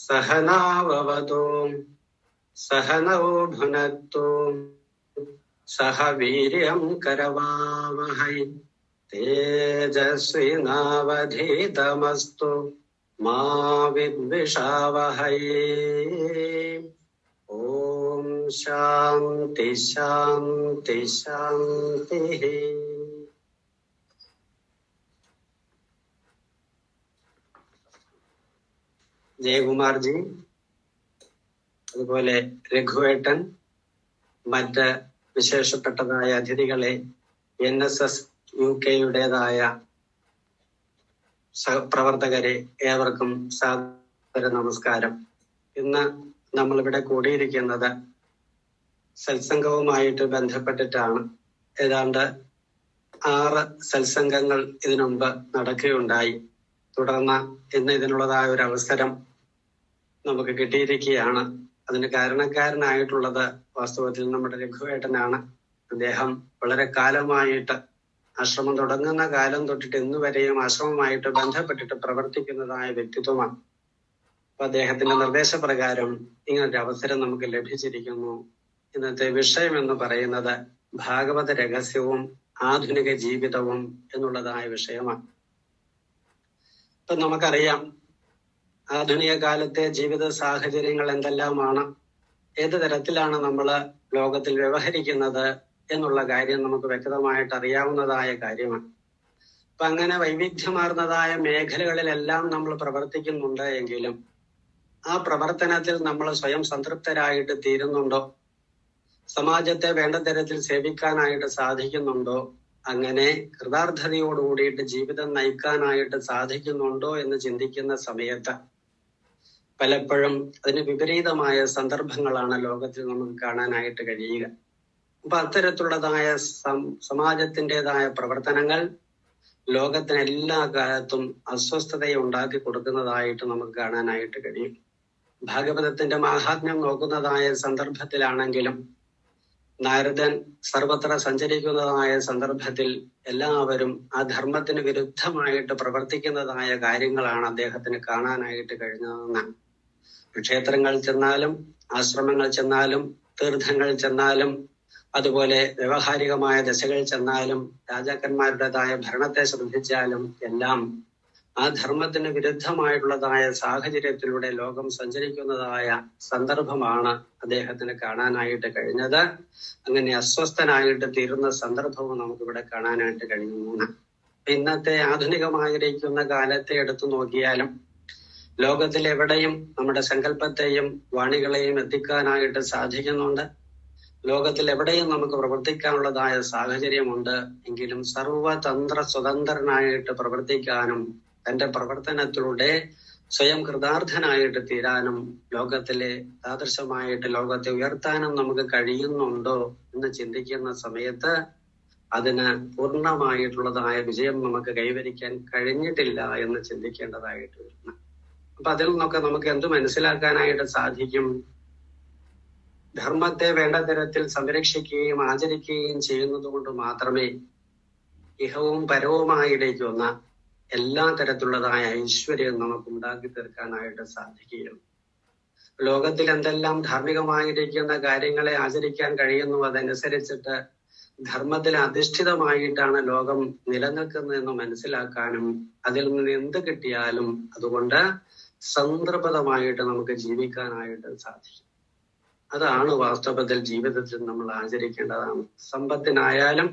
सहनाववतु सहनौ भुनक्तु सह वीर्यं करवावहै तेजस्विनावधीतमस्तु मा विद्विषावहै। ओम शांति शांति शांति। ജയകുമാർ ജി, അതുപോലെ രഘുവേട്ടൻ, മറ്റ് വിശേഷപ്പെട്ടതായ അതിഥികളെ, NSS UK-യുടേതായ സഹപ്രവർത്തകരെ, ഏവർക്കും സാദര നമസ്കാരം. ഇന്ന് നമ്മളിവിടെ കൂടിയിരിക്കുന്നത് സത്സംഗവുമായിട്ട് ബന്ധപ്പെട്ടിട്ടാണ്. ഏതാണ്ട് 6 സത്സംഗങ്ങൾ ഇതിനുമുമ്പ് നടക്കുകയുണ്ടായി. തുടർന്ന് ഇന്ന് ഇതിനുള്ളതായ ഒരു അവസരം നമുക്ക് കിട്ടിയിരിക്കുകയാണ്. അതിന് കാരണക്കാരനായിട്ടുള്ളത് വാസ്തവത്തിൽ നമ്മുടെ രഘുവേട്ടനാണ്. അദ്ദേഹം വളരെ കാലമായിട്ട്, ആശ്രമം തുടങ്ങുന്ന കാലം തൊട്ടിട്ട് ഇന്നുവരെയും ആശ്രമമായിട്ട് ബന്ധപ്പെട്ടിട്ട് പ്രവർത്തിക്കുന്നതായ വ്യക്തിത്വമാണ്. അപ്പൊ അദ്ദേഹത്തിന്റെ നിർദ്ദേശപ്രകാരം ഇങ്ങനൊരു അവസരം നമുക്ക് ലഭിച്ചിരിക്കുന്നു. ഇന്നത്തെ വിഷയം എന്ന് പറയുന്നത് ഭാഗവത രഹസ്യവും ആധുനിക ജീവിതവും എന്നുള്ളതായ വിഷയമാണ്. ഇപ്പൊ നമുക്കറിയാം ആധുനിക കാലത്തെ ജീവിത സാഹചര്യങ്ങൾ എന്തെല്ലാമാണ്, ഏത് തരത്തിലാണ് നമ്മൾ ലോകത്തിൽ വ്യവഹരിക്കുന്നത് എന്നുള്ള കാര്യം നമുക്ക് വ്യക്തമായിട്ട് അറിയാവുന്നതായ കാര്യമാണ്. അപ്പൊ അങ്ങനെ വൈവിധ്യമാർന്നതായ മേഖലകളിലെല്ലാം നമ്മൾ പ്രവർത്തിക്കുന്നുണ്ട് എങ്കിലും ആ പ്രവർത്തനത്തിൽ നമ്മൾ സ്വയം സംതൃപ്തരായിട്ട് തീരുന്നുണ്ടോ? സമാജത്തെ വേണ്ട തരത്തിൽ സേവിക്കാനായിട്ട് സാധിക്കുന്നുണ്ടോ? അങ്ങനെ കൃതാർത്ഥതയോടുകൂടിയിട്ട് ജീവിതം നയിക്കാനായിട്ട് സാധിക്കുന്നുണ്ടോ എന്ന് ചിന്തിക്കുന്ന സമയത്ത് പലപ്പോഴും അതിന് വിപരീതമായ സന്ദർഭങ്ങളാണ് ലോകത്തിൽ നമുക്ക് കാണാനായിട്ട് കഴിയുക. അപ്പൊ അത്തരത്തിലുള്ളതായ സമാജത്തിൻ്റെതായ പ്രവർത്തനങ്ങൾ ലോകത്തിന് എല്ലാ കാലത്തും അസ്വസ്ഥതയെ ഉണ്ടാക്കി കൊടുക്കുന്നതായിട്ട് നമുക്ക് കാണാനായിട്ട് കഴിയും. ഭാഗവതത്തിന്റെ മാഹാത്മ്യം നോക്കുന്നതായ സന്ദർഭത്തിലാണെങ്കിലും നാരദൻ സർവത്ര സഞ്ചരിക്കുന്നതായ സന്ദർഭത്തിൽ എല്ലാവരും ആ ധർമ്മത്തിന് വിരുദ്ധമായിട്ട് പ്രവർത്തിക്കുന്നതായ കാര്യങ്ങളാണ് അദ്ദേഹത്തിന് കാണാനായിട്ട് കഴിഞ്ഞതെന്നാണ്. ക്ഷേത്രങ്ങൾ ചെന്നാലും, ആശ്രമങ്ങൾ ചെന്നാലും, തീർത്ഥങ്ങൾ ചെന്നാലും, അതുപോലെ വ്യവഹാരികമായ ദശകൾ ചെന്നാലും, രാജാക്കന്മാരുടേതായ ഭരണത്തെ ശ്രദ്ധിച്ചാലും എല്ലാം ആ ധർമ്മത്തിന് വിരുദ്ധമായിട്ടുള്ളതായ സാഹചര്യത്തിലൂടെ ലോകം സഞ്ചരിക്കുന്നതായ സന്ദർഭമാണ് അദ്ദേഹത്തിന് കാണാനായിട്ട് കഴിഞ്ഞത്. അങ്ങനെ അസ്വസ്ഥനായിട്ട് തീരുന്ന സന്ദർഭവും നമുക്കിവിടെ കാണാനായിട്ട് കഴിയുന്നു. ഇന്നത്തെ ആധുനികമായിരിക്കുന്ന കാലത്തെ എടുത്തു നോക്കിയാലും ലോകത്തിൽ എവിടെയും നമ്മുടെ സങ്കല്പത്തെയും വാണികളെയും എത്തിക്കാനായിട്ട് സാധിക്കുന്നുണ്ട്. ലോകത്തിൽ എവിടെയും നമുക്ക് പ്രവർത്തിക്കാനുള്ളതായ സാഹചര്യമുണ്ട്. എങ്കിലും സർവതന്ത്ര സ്വതന്ത്രനായിട്ട് പ്രവർത്തിക്കാനും തന്റെ പ്രവർത്തനത്തിലൂടെ സ്വയം കൃതാർത്ഥനായിട്ട് തീരാനും ലോകത്തിലെ ആദർശമായിട്ട് ലോകത്തെ ഉയർത്താനും നമുക്ക് കഴിയുന്നുണ്ടോ എന്ന് ചിന്തിക്കുന്ന സമയത്ത് അതിന് പൂർണ്ണമായിട്ടുള്ളതായ വിജയം നമുക്ക് കൈവരിക്കാൻ കഴിഞ്ഞിട്ടില്ല എന്ന് ചിന്തിക്കേണ്ടതായിട്ട് വരുന്നു. അപ്പൊ അതിൽ നിന്നൊക്കെ നമുക്ക് എന്ത് മനസ്സിലാക്കാനായിട്ട് സാധിക്കും? ധർമ്മത്തെ വേണ്ട തരത്തിൽ സംരക്ഷിക്കുകയും ആചരിക്കുകയും ചെയ്യുന്നത് കൊണ്ട് മാത്രമേ ഇഹവും പരവുമായിരിക്കുന്ന എല്ലാ തരത്തിലുള്ളതായ ഐശ്വര്യം നമുക്ക് ഉണ്ടാക്കി തീർക്കാനായിട്ട് സാധിക്കുകയുള്ളൂ. ലോകത്തിൽ എന്തെല്ലാം ധാർമ്മികമായിരിക്കുന്ന കാര്യങ്ങളെ ആചരിക്കാൻ കഴിയുന്നു, അതനുസരിച്ചിട്ട് ധർമ്മത്തിൽ അധിഷ്ഠിതമായിട്ടാണ് ലോകം നിലനിൽക്കുന്നതെന്ന് മനസ്സിലാക്കാനും അതിൽ നിന്ന് എന്ത് കിട്ടിയാലും അതുകൊണ്ട് സംതൃപ്തമായിട്ട് നമുക്ക് ജീവിക്കാനായിട്ട് സാധിക്കും. അതാണ് വാസ്തവത്തിൽ ജീവിതത്തിൽ നമ്മൾ ആചരിക്കേണ്ടതാണ്. സമ്പത്തിനായാലും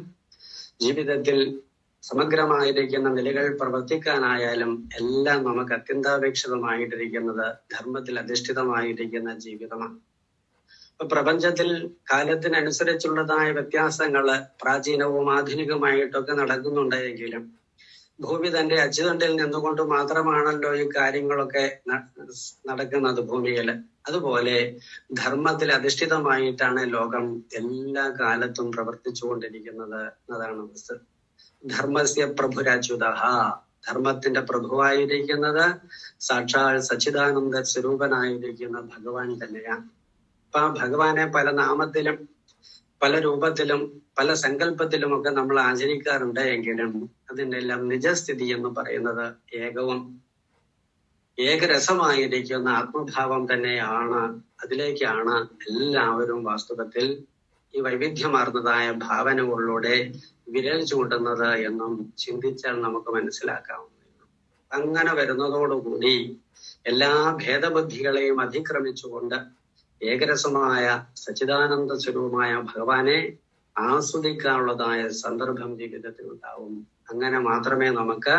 ജീവിതത്തിൽ സമഗ്രമായിരിക്കുന്ന നിലകൾ പ്രവർത്തിക്കാനായാലും എല്ലാം നമുക്ക് അത്യന്താപേക്ഷിതമായിട്ടിരിക്കുന്നത് ധർമ്മത്തിൽ അധിഷ്ഠിതമായിരിക്കുന്ന ജീവിതമാണ്. ഇപ്പൊ പ്രപഞ്ചത്തിൽ കാലത്തിനനുസരിച്ചുള്ളതായ വ്യത്യാസങ്ങള് പ്രാചീനവും ആധുനികമായിട്ടൊക്കെ നടക്കുന്നുണ്ടെങ്കിലും ഭൂമി തന്റെ അച്ചുതണ്ടിൽ നിന്നുകൊണ്ട് മാത്രമാണല്ലോ ഈ കാര്യങ്ങളൊക്കെ നടക്കുന്നത് ഭൂമിയിൽ. അതുപോലെ ധർമ്മത്തിൽ അധിഷ്ഠിതമായിട്ടാണ് ലോകം എല്ലാ കാലത്തും പ്രവർത്തിച്ചുകൊണ്ടിരിക്കുന്നത് എന്നതാണ് വസ്തുത. ധർമ്മസ്യ പ്രഭുരാച്യുതഃ, ധർമ്മത്തിന്റെ പ്രഭുവായിരിക്കുന്നത് സാക്ഷാൽ സച്ചിദാനന്ദ സ്വരൂപനായിരിക്കുന്ന ഭഗവാൻ തന്നെയാണ്. അപ്പൊ ആ ഭഗവാനെ പല നാമത്തിലും പല രൂപത്തിലും പല സങ്കല്പത്തിലുമൊക്കെ നമ്മൾ ആചരിക്കാറുണ്ട് എങ്കിലും അതിൻ്റെ എല്ലാം നിജസ്ഥിതി എന്ന് പറയുന്നത് ഏകവും ഏകരസമായിരിക്കുന്ന ആത്മഭാവം തന്നെയാണ്, അതിലേക്കാണ് എല്ലാവരും വാസ്തവത്തിൽ ഈ വൈവിധ്യമാർന്നതായ ഭാവനകളിലൂടെ വിരൽ ചൂണ്ടുന്നത് എന്നും ചിന്തിച്ചാൽ നമുക്ക് മനസ്സിലാക്കാവുന്നതാണ്. അങ്ങനെ വരുന്നതോടുകൂടി എല്ലാ ഭേദബുദ്ധികളെയും അതിക്രമിച്ചുകൊണ്ട് ഏകരസമായ സച്ചിദാനന്ദ സ്വരൂപമായ ഭഗവാനെ ആസ്വദിക്കാനുള്ളതായ സന്ദർഭം ജീവിതത്തിൽ ഉണ്ടാവും. അങ്ങനെ മാത്രമേ നമുക്ക്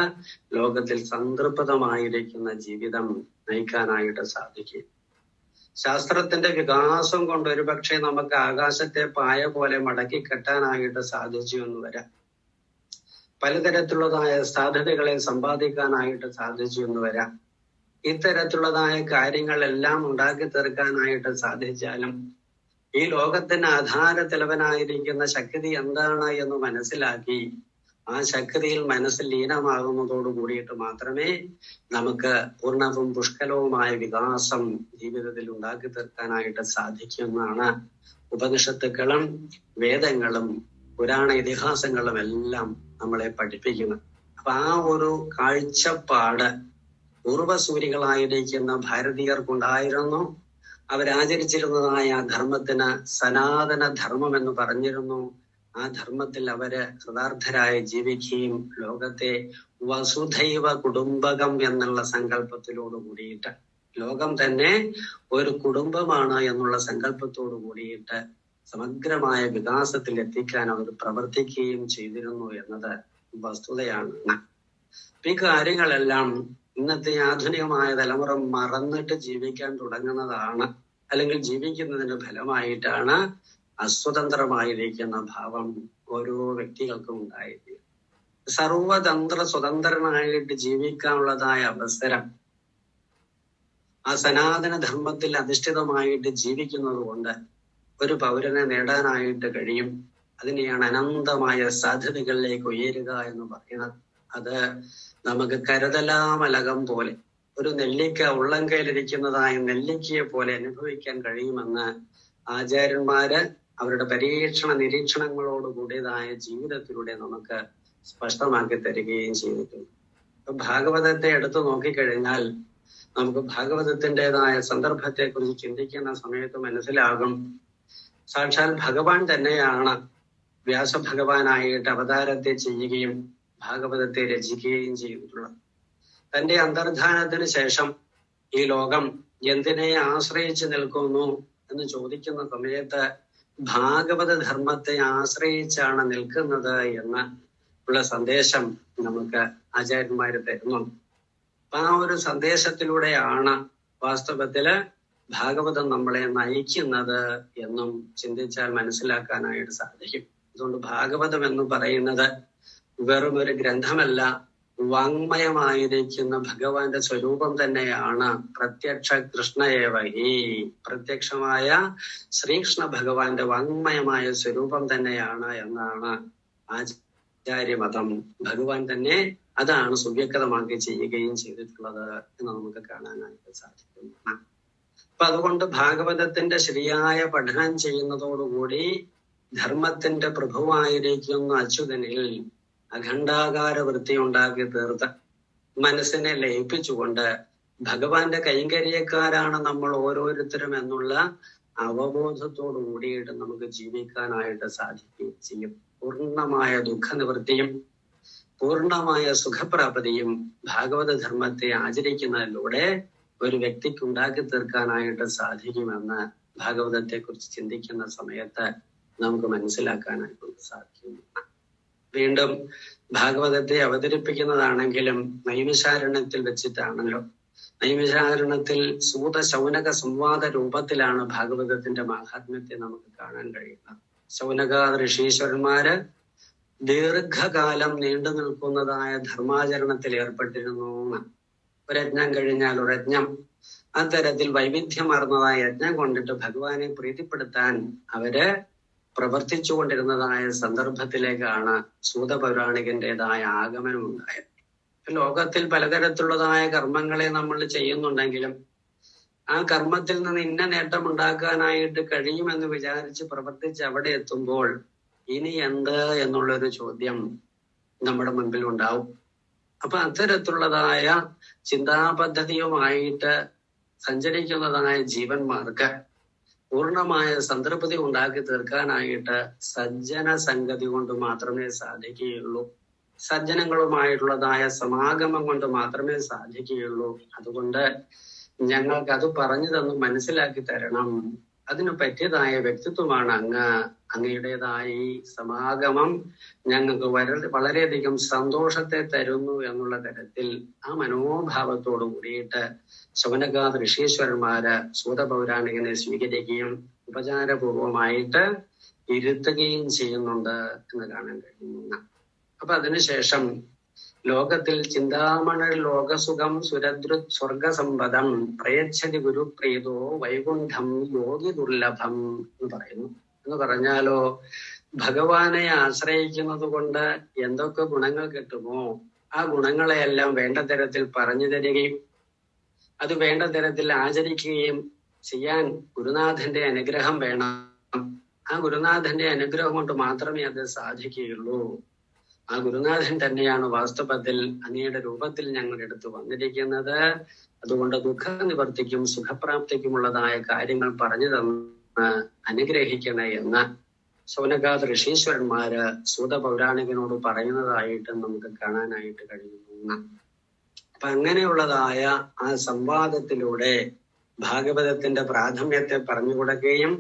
ലോകത്തിൽ സംതൃപ്തമായിരിക്കുന്ന ജീവിതം നയിക്കാനായിട്ട് സാധിക്കൂ. ശാസ്ത്രത്തിന്റെ വികാസം കൊണ്ട് ഒരുപക്ഷെ നമുക്ക് ആകാശത്തെ പായ പോലെ മടക്കി കെട്ടാനായിട്ട് സാധിച്ചു എന്ന് വരാം. പലതരത്തിലുള്ളതായ സാധ്യതകളെ സമ്പാദിക്കാനായിട്ട് സാധിച്ചു എന്ന് വരാം. ഇത്തരത്തിലുള്ളതായ കാര്യങ്ങളെല്ലാം ഉണ്ടാക്കി തീർക്കാനായിട്ട് സാധിച്ചാലും ഈ ലോകത്തിന് ആധാരത്തിലവനായിരിക്കുന്ന ശക്തി എന്താണ് എന്ന് മനസ്സിലാക്കി ആ ശക്തിയിൽ മനസ്സിൽ ലീനമാകുന്നതോട് കൂടിയിട്ട് മാത്രമേ നമുക്ക് പൂർണ്ണവും പുഷ്കലവുമായ വികാസം ജീവിതത്തിൽ ഉണ്ടാക്കി തീർക്കാനായിട്ട് സാധിക്കുമെന്നാണ് ഉപനിഷത്തുക്കളും വേദങ്ങളും പുരാണ ഇതിഹാസങ്ങളും എല്ലാം നമ്മളെ പഠിപ്പിക്കുന്നത്. അപ്പൊ ആ ഒരു കാഴ്ചപ്പാട് പൂർവസൂരികളായിരിക്കുന്ന ഭാരതീയർക്കുണ്ടായിരുന്നു. അവരാചരിച്ചിരുന്നതായ ധർമ്മത്തിന് സനാതന ധർമ്മം എന്ന് പറഞ്ഞിരുന്നു. ആ ധർമ്മത്തിൽ അവര് കൃതാർത്ഥരായി ജീവിക്കുകയും ലോകത്തെ വസുധൈവ കുടുംബകം എന്നുള്ള സങ്കല്പത്തിലോട് കൂടിയിട്ട് ലോകം തന്നെ ഒരു കുടുംബമാണ് എന്നുള്ള സങ്കല്പത്തോടു കൂടിയിട്ട് സമഗ്രമായ വികാസത്തിൽ എത്തിക്കാൻ അവർ പ്രവർത്തിക്കുകയും ചെയ്തിരുന്നു എന്നത് വസ്തുതയാണ്. ഈ കാര്യങ്ങളെല്ലാം ഇന്നത്തെ ആധുനികമായ തലമുറ മറന്നിട്ട് ജീവിക്കാൻ തുടങ്ങുന്നതാണ്. അല്ലെങ്കിൽ ജീവിക്കുന്നതിന്റെ ഫലമായിട്ടാണ് അസ്വതന്ത്രമായിരിക്കുന്ന ഭാവം ഓരോ വ്യക്തികൾക്കും ഉണ്ടായിരിക്കും. സർവതന്ത്ര സ്വതന്ത്രനായിട്ട് ജീവിക്കാനുള്ളതായ അവസരം ആ സനാതന ധർമ്മത്തിൽ അധിഷ്ഠിതമായിട്ട് ജീവിക്കുന്നത് കൊണ്ട് ഒരു പൗരനെ നേടാനായിട്ട് കഴിയും. അതിനെയാണ് അനന്തമായ സാധ്യതകളിലേക്ക് ഉയരുക എന്ന് പറയുന്നത്. അത് നമുക്ക് കരുതലാമലകം പോലെ ഒരു നെല്ലിക്ക ഉള്ളംകൈയിലിരിക്കുന്നതായ നെല്ലിക്കയെ പോലെ അനുഭവിക്കാൻ കഴിയുമെന്ന് ആചാര്യന്മാര് അവരുടെ പരീക്ഷണ നിരീക്ഷണങ്ങളോട് കൂടിയതായ ജീവിതത്തിലൂടെ നമുക്ക് സ്പഷ്ടമാക്കി തരികയും ചെയ്തിട്ടുണ്ട്. ഭാഗവതത്തെ എടുത്തു നോക്കിക്കഴിഞ്ഞാൽ നമുക്ക് ഭാഗവതത്തിൻ്റെതായ സന്ദർഭത്തെ കുറിച്ച് ചിന്തിക്കുന്ന സമയത്ത് മനസ്സിലാകും, സാക്ഷാൽ ഭഗവാൻ തന്നെയാണ് വ്യാസഭഗവാനായിട്ട് അവതാരത്തെ ചെയ്യുകയും ഭാഗവതത്തെ രചിക്കുകയും ചെയ്തിട്ടുള്ളത്. തന്റെ അന്തർധാനത്തിന് ശേഷം ഈ ലോകം എന്തിനെ ആശ്രയിച്ച് നിൽക്കുന്നു എന്ന് ചോദിക്കുന്ന സമയത്ത് ഭാഗവത ധർമ്മത്തെ ആശ്രയിച്ചാണ് നിൽക്കുന്നത് എന്ന് ഉള്ള സന്ദേശം നമുക്ക് ആചാര്യന്മാര് തരുന്നുണ്ട്. അപ്പൊ ആ ഒരു സന്ദേശത്തിലൂടെയാണ് വാസ്തവത്തില് ഭാഗവതം നമ്മളെ നയിക്കുന്നത് എന്നും ചിന്തിച്ചാൽ മനസ്സിലാക്കാനായിട്ട് സാധിക്കും. അതുകൊണ്ട് ഭാഗവതം എന്ന് പറയുന്നത് വെറും ഒരു ഗ്രന്ഥമല്ല, വാങ്മയമായിരിക്കുന്ന ഭഗവാന്റെ സ്വരൂപം തന്നെയാണ്. പ്രത്യക്ഷ കൃഷ്ണയേവഹി, പ്രത്യക്ഷമായ ശ്രീകൃഷ്ണ ഭഗവാന്റെ വാങ്മയമായ സ്വരൂപം തന്നെയാണ് എന്നാണ് ആചാര്യമതം. ഭഗവാൻ തന്നെ അതാണ് സുവ്യക്തമാക്കി ചെയ്യുകയും ചെയ്തിട്ടുള്ളത് എന്ന് നമുക്ക് കാണാനായിട്ട് സാധിക്കുന്നു. അപ്പൊ അതുകൊണ്ട് ഭാഗവതത്തിന്റെ ശരിയായ പഠനം ചെയ്യുന്നതോടുകൂടി ധർമ്മത്തിന്റെ പ്രഭുവായിരിക്കുന്ന അച്യുതനിൽ അഖണ്ഡാകാര വൃത്തി ഉണ്ടാക്കി തീർത്ത് മനസ്സിനെ ലയിപ്പിച്ചുകൊണ്ട് ഭഗവാന്റെ കൈങ്കര്യക്കാരാണ് നമ്മൾ ഓരോരുത്തരും എന്നുള്ള അവബോധത്തോടു കൂടിയിട്ട് നമുക്ക് ജീവിക്കാനായിട്ട് സാധിക്കുകയും ചെയ്യും. പൂർണ്ണമായ ദുഃഖനിവൃത്തിയും പൂർണ്ണമായ സുഖപ്രാപ്തിയും ഭാഗവത ധർമ്മത്തെ ആചരിക്കുന്നതിലൂടെ ഒരു വ്യക്തിക്ക് ഉണ്ടാക്കി തീർക്കാനായിട്ട് സാധിക്കുമെന്ന് ഭാഗവതത്തെ കുറിച്ച് ചിന്തിക്കുന്ന സമയത്ത് നമുക്ക് മനസ്സിലാക്കാനായിട്ട് സാധിക്കും. വീണ്ടും ഭാഗവതത്തെ അവതരിപ്പിക്കുന്നതാണെങ്കിലും നൈമിഷാരണ്യത്തിൽ വെച്ചിട്ടാണല്ലോ. നൈമിഷാരണ്യത്തിൽ സൂത ശൗനക സംവാദ രൂപത്തിലാണ് ഭാഗവതത്തിന്റെ മാഹാത്മ്യത്തെ നമുക്ക് കാണാൻ കഴിയുന്നത്. ശൗനക ഋഷീശ്വരന്മാര് ദീർഘകാലം നീണ്ടു നിൽക്കുന്നതായ ധർമാചരണത്തിൽ ഏർപ്പെട്ടിരുന്നു. ഒരജ്ഞം കഴിഞ്ഞാൽ ഒരജ്ഞം, അത്തരത്തിൽ വൈവിധ്യമാർന്നതായ യജ്ഞം കൊണ്ടിട്ട് ഭഗവാനെ പ്രീതിപ്പെടുത്താൻ അവര് പ്രവർത്തിച്ചുകൊണ്ടിരുന്നതായ സന്ദർഭത്തിലേക്കാണ് സൂത പൗരാണികന്റേതായ ആഗമനം ഉണ്ടായത്. ലോകത്തിൽ പലതരത്തിലുള്ളതായ കർമ്മങ്ങളെ നമ്മൾ ചെയ്യുന്നുണ്ടെങ്കിലും ആ കർമ്മത്തിൽ നിന്ന് ഇന്ന നേട്ടം ഉണ്ടാക്കാനായിട്ട് കഴിയുമെന്ന് വിചാരിച്ച് പ്രവർത്തിച്ച് അവിടെ എത്തുമ്പോൾ ഇനി എന്ത് എന്നുള്ളൊരു ചോദ്യം നമ്മുടെ മുൻപിൽ ഉണ്ടാവും. അപ്പൊ അത്തരത്തിലുള്ളതായ ചിന്താപദ്ധതിയുമായിട്ട് സഞ്ചരിക്കുന്നതായ ജീവന്മാർക്ക് പൂർണ്ണമായ സംതൃപ്തി ഉണ്ടാക്കി തീർക്കാനായിട്ട് സജ്ജന സംഗതി കൊണ്ട് മാത്രമേ സാധിക്കുകയുള്ളൂ. സജ്ജനങ്ങളുമായിട്ടുള്ളതായ സമാഗമം കൊണ്ട് മാത്രമേ സാധിക്കുകയുള്ളൂ. അതുകൊണ്ട് ഞങ്ങൾക്ക് അത് പറഞ്ഞു തന്ന് മനസ്സിലാക്കി തരണം. അതിന് പറ്റിയതായ വ്യക്തിത്വമാണ് അങ്ങയുടേതായ ഈ സമാഗമം ഞങ്ങൾക്ക് വളരെയധികം സന്തോഷത്തെ തരുന്നു എന്നുള്ള തരത്തിൽ ആ മനോഭാവത്തോടു കൂടിയിട്ട് ശൗനകാദ ഋഷീശ്വരന്മാര് സൂത പൗരാണികനെ സ്വീകരിക്കുകയും ഉപചാരപൂർവമായിട്ട് ഇരുത്തുകയും ചെയ്യുന്നുണ്ട് എന്ന് കാണാൻ കഴിയുന്നു. അപ്പൊ അതിനുശേഷം ലോകത്തിൽ ചിന്താമണ ലോകസുഖം സുരദ്രുത് സ്വർഗസമ്പദം പ്രയച്ഛതി ഗുരുപ്രീതോ വൈകുണ്ഠം യോഗി ദുർലഭം എന്ന് പറയുന്നു. എന്ന് പറഞ്ഞാലോ, ഭഗവാനെ ആശ്രയിക്കുന്നത് കൊണ്ട് എന്തൊക്കെ ഗുണങ്ങൾ കിട്ടുമോ ആ ഗുണങ്ങളെയെല്ലാം വേണ്ട തരത്തിൽ പറഞ്ഞു തരികയും അത് വേണ്ട തരത്തിൽ ആചരിക്കുകയും ചെയ്യാൻ ഗുരുനാഥന്റെ അനുഗ്രഹം വേണം. ആ ഗുരുനാഥന്റെ അനുഗ്രഹം കൊണ്ട് മാത്രമേ അത് സാധിക്കുകയുള്ളൂ. ആ ഗുരുനാഥൻ തന്നെയാണ് വാസ്തവത്തിൽ അങ്ങയുടെ രൂപത്തിൽ ഞങ്ങൾ എടുത്തു വന്നിരിക്കുന്നത്. അതുകൊണ്ട് ദുഃഖ നിവർത്തിക്കും സുഖപ്രാപ്തിക്കുമുള്ളതായ കാര്യങ്ങൾ പറഞ്ഞു തന്ന് അനുഗ്രഹിക്കണേ എന്ന് ശൗനകാദ ഋഷീശ്വരന്മാര് സൂത പൗരാണികനോട് പറയുന്നതായിട്ട് നമുക്ക് കാണാനായിട്ട് കഴിയുന്നു. അപ്പൊ അങ്ങനെയുള്ളതായ ആ സംവാദത്തിലൂടെ ഭാഗവതത്തിന്റെ പ്രാധാന്യത്തെ പറഞ്ഞു കൊടുക്കുകയും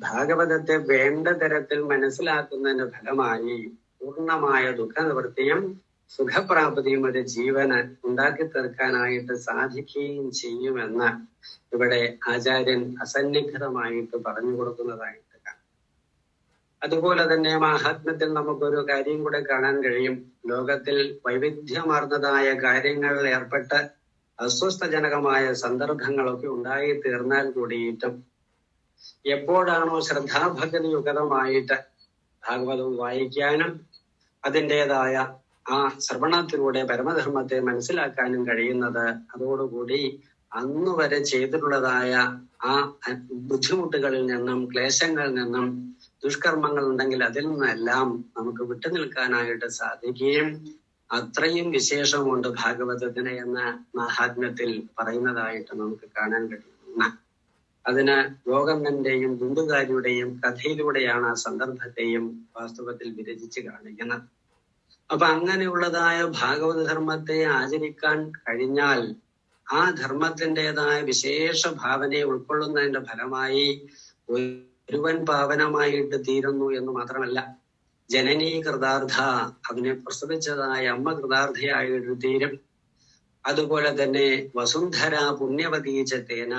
ഭാഗവതത്തെ വേണ്ട തരത്തിൽ മനസ്സിലാക്കുന്നതിന്റെ ഫലമായി പൂർണ്ണമായ ദുഃഖ നിവൃത്തിയും സുഖപ്രാപ്തിയും ഒരു ജീവന് ഉണ്ടാക്കി തീർക്കാനായിട്ട് സാധിക്കുകയും ചെയ്യുമെന്ന് ഇവിടെ ആചാര്യൻ അസന്നിഗ്ധമായിട്ട് പറഞ്ഞു കൊടുക്കുന്നതായിട്ട് കാണാം. അതുപോലെ തന്നെ മാഹാത്മ്യത്തിൽ നമുക്കൊരു കാര്യം കൂടെ കാണാൻ കഴിയും. ലോകത്തിൽ വൈവിധ്യമാർന്നതായ കാര്യങ്ങളിൽ ഏർപ്പെട്ട് അസ്വസ്ഥജനകമായ സന്ദർഭങ്ങളൊക്കെ ഉണ്ടായി തീർന്നാൽ കൂടിയിട്ടും എപ്പോഴാണോ ശ്രദ്ധാഭക്തിയുക്തമായിട്ട് ഭാഗവതം വായിക്കാനും അതിൻ്റെതായ ആ ശ്രവണത്തിലൂടെ പരമധർമ്മത്തെ മനസ്സിലാക്കാനും കഴിയുന്നത്, അതോടുകൂടി അന്ന് വരെ ചെയ്തിട്ടുള്ളതായ ആ ബുദ്ധിമുട്ടുകളിൽ നിന്നും ക്ലേശങ്ങളിൽ നിന്നും ദുഷ്കർമ്മങ്ങൾ ഉണ്ടെങ്കിൽ അതിൽ നിന്നെല്ലാം നമുക്ക് വിട്ടുനിൽക്കാനായിട്ട് സാധിക്കുകയും അത്രയും വിശേഷമുണ്ട് ഭാഗവതത്തിന് എന്ന മഹാത്മ്യത്തിൽ പറയുന്നതായിട്ട് നമുക്ക് കാണാൻ കഴിയുന്ന. അതിന് യോഗന്നന്റെയും ദുണ്ടുകാരിയുടെയും കഥയിലൂടെയാണ് ആ സന്ദർഭത്തെയും വാസ്തവത്തിൽ വിരചിച്ച് കാണിക്കുന്നത്. അപ്പൊ അങ്ങനെയുള്ളതായ ഭാഗവത ധർമ്മത്തെ ആചരിക്കാൻ കഴിഞ്ഞാൽ ആ ധർമ്മത്തിൻ്റെതായ വിശേഷ ഭാവനയെ ഉൾക്കൊള്ളുന്നതിന്റെ ഫലമായി ഒരുവൻ പാവനമായിട്ട് തീരുന്നു എന്ന് മാത്രമല്ല, ജനനീ കൃതാർത്ഥ, അതിനെ പ്രസവിച്ചതായ അമ്മ കൃതാർത്ഥയായിട്ട് തീരും. അതുപോലെ തന്നെ വസുന്ധര പുണ്യവതീചത്തേന,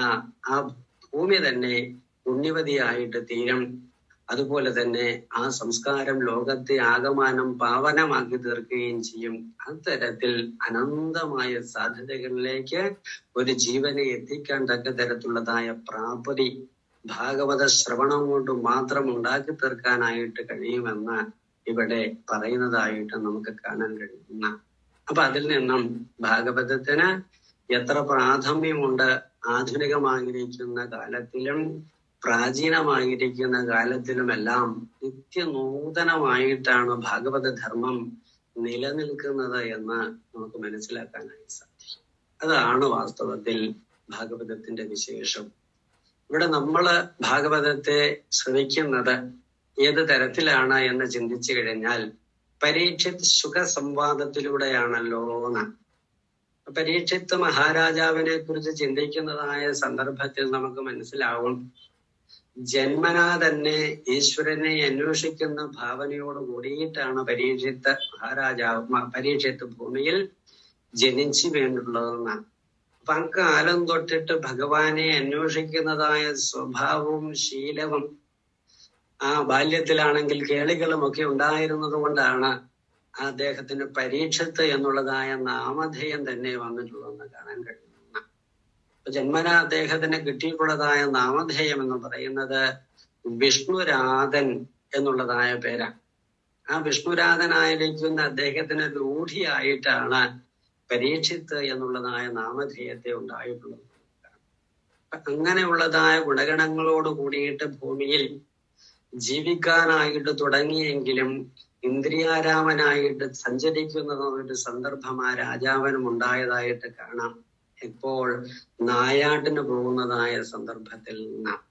ആ ഭൂമി തന്നെ പുണ്യവതിയായിട്ട് തീരും. അതുപോലെ തന്നെ ആ സംസ്കാരം ലോകത്തെ ആകമാനം പാവനമാക്കി തീർക്കുകയും ചെയ്യും. അത്തരത്തിൽ അനന്തമായ സാധ്യതകളിലേക്ക് ഒരു ജീവനെ എത്തിക്കാൻ തക്ക തരത്തിലുള്ളതായ പ്രാപ്തി ഭാഗവത ശ്രവണം കൊണ്ട് മാത്രം ഉണ്ടാക്കി തീർക്കാനായിട്ട് കഴിയുമെന്ന് ഇവിടെ പറയുന്നതായിട്ട് നമുക്ക് കാണാൻ കഴിയുന്ന. അപ്പൊ അതിൽ നിന്നും ഭാഗവതത്തിന് എത്ര പ്രാധാന്യമുണ്ട്, ആധുനികമായിരിക്കുന്ന കാലത്തിലും പ്രാചീനമായിരിക്കുന്ന കാലത്തിലുമെല്ലാം നിത്യനൂതനമായിട്ടാണ് ഭാഗവത ധർമ്മം നിലനിൽക്കുന്നത് എന്ന് നമുക്ക് മനസ്സിലാക്കാനായി സാധിക്കും. അതാണ് വാസ്തവത്തിൽ ഭാഗവതത്തിന്റെ വിശേഷം. ഇവിടെ നമ്മള് ഭാഗവതത്തെ ശ്രവിക്കുന്നത് ഏത് തരത്തിലാണ് എന്ന് ചിന്തിച്ചു കഴിഞ്ഞാൽ പരീക്ഷിത് സുഖ സംവാദത്തിലൂടെയാണല്ലോ എന്ന്. പരീക്ഷിത്ത് മഹാരാജാവിനെ കുറിച്ച് ചിന്തിക്കുന്നതായ സന്ദർഭത്തിൽ നമുക്ക് മനസ്സിലാവും, ജന്മനാ തന്നെ ഈശ്വരനെ അന്വേഷിക്കുന്ന ഭാവനയോട് കൂടിയിട്ടാണ് പരീക്ഷിത്ത് ഭൂമിയിൽ ജനിച്ചു വേണ്ടുള്ളതെന്നാണ്. അപ്പൊ അക്കാലം തൊട്ടിട്ട് ഭഗവാനെ അന്വേഷിക്കുന്നതായ സ്വഭാവവും ശീലവും ആ ബാല്യത്തിലാണെങ്കിൽ കേളികളും ഒക്കെ ഉണ്ടായിരുന്നത് കൊണ്ടാണ് അദ്ദേഹത്തിന് പരീക്ഷത്ത് എന്നുള്ളതായ നാമധേയം തന്നെ വന്നിട്ടുള്ളതെന്ന് കാണാൻ കഴിയുന്നു. ജന്മന അദ്ദേഹത്തിന് കിട്ടിയിട്ടുള്ളതായ നാമധേയം എന്ന് പറയുന്നത് വിഷ്ണുരാധൻ എന്നുള്ളതായ പേരാണ്. ആ വിഷ്ണുരാധനായിരിക്കുന്ന അദ്ദേഹത്തിന് രൂഢിയായിട്ടാണ് പരീക്ഷിത്ത് എന്നുള്ളതായ നാമധേയത്തെ ഉണ്ടായിട്ടുള്ളത്. അങ്ങനെയുള്ളതായ ഗുണഗണങ്ങളോട് കൂടിയിട്ട് ഭൂമിയിൽ ജീവിക്കാനായിട്ട് തുടങ്ങിയെങ്കിലും ഇന്ദ്രിയാരാമനായിട്ട് സഞ്ചരിക്കുന്ന ഒരു സന്ദർഭം ആ രാജാവിനും ഉണ്ടായതായിട്ട് കാണാം. ഇപ്പോൾ നായാട്ടിന് പോകുന്നതായ സന്ദർഭത്തിൽ നിന്നാണ്.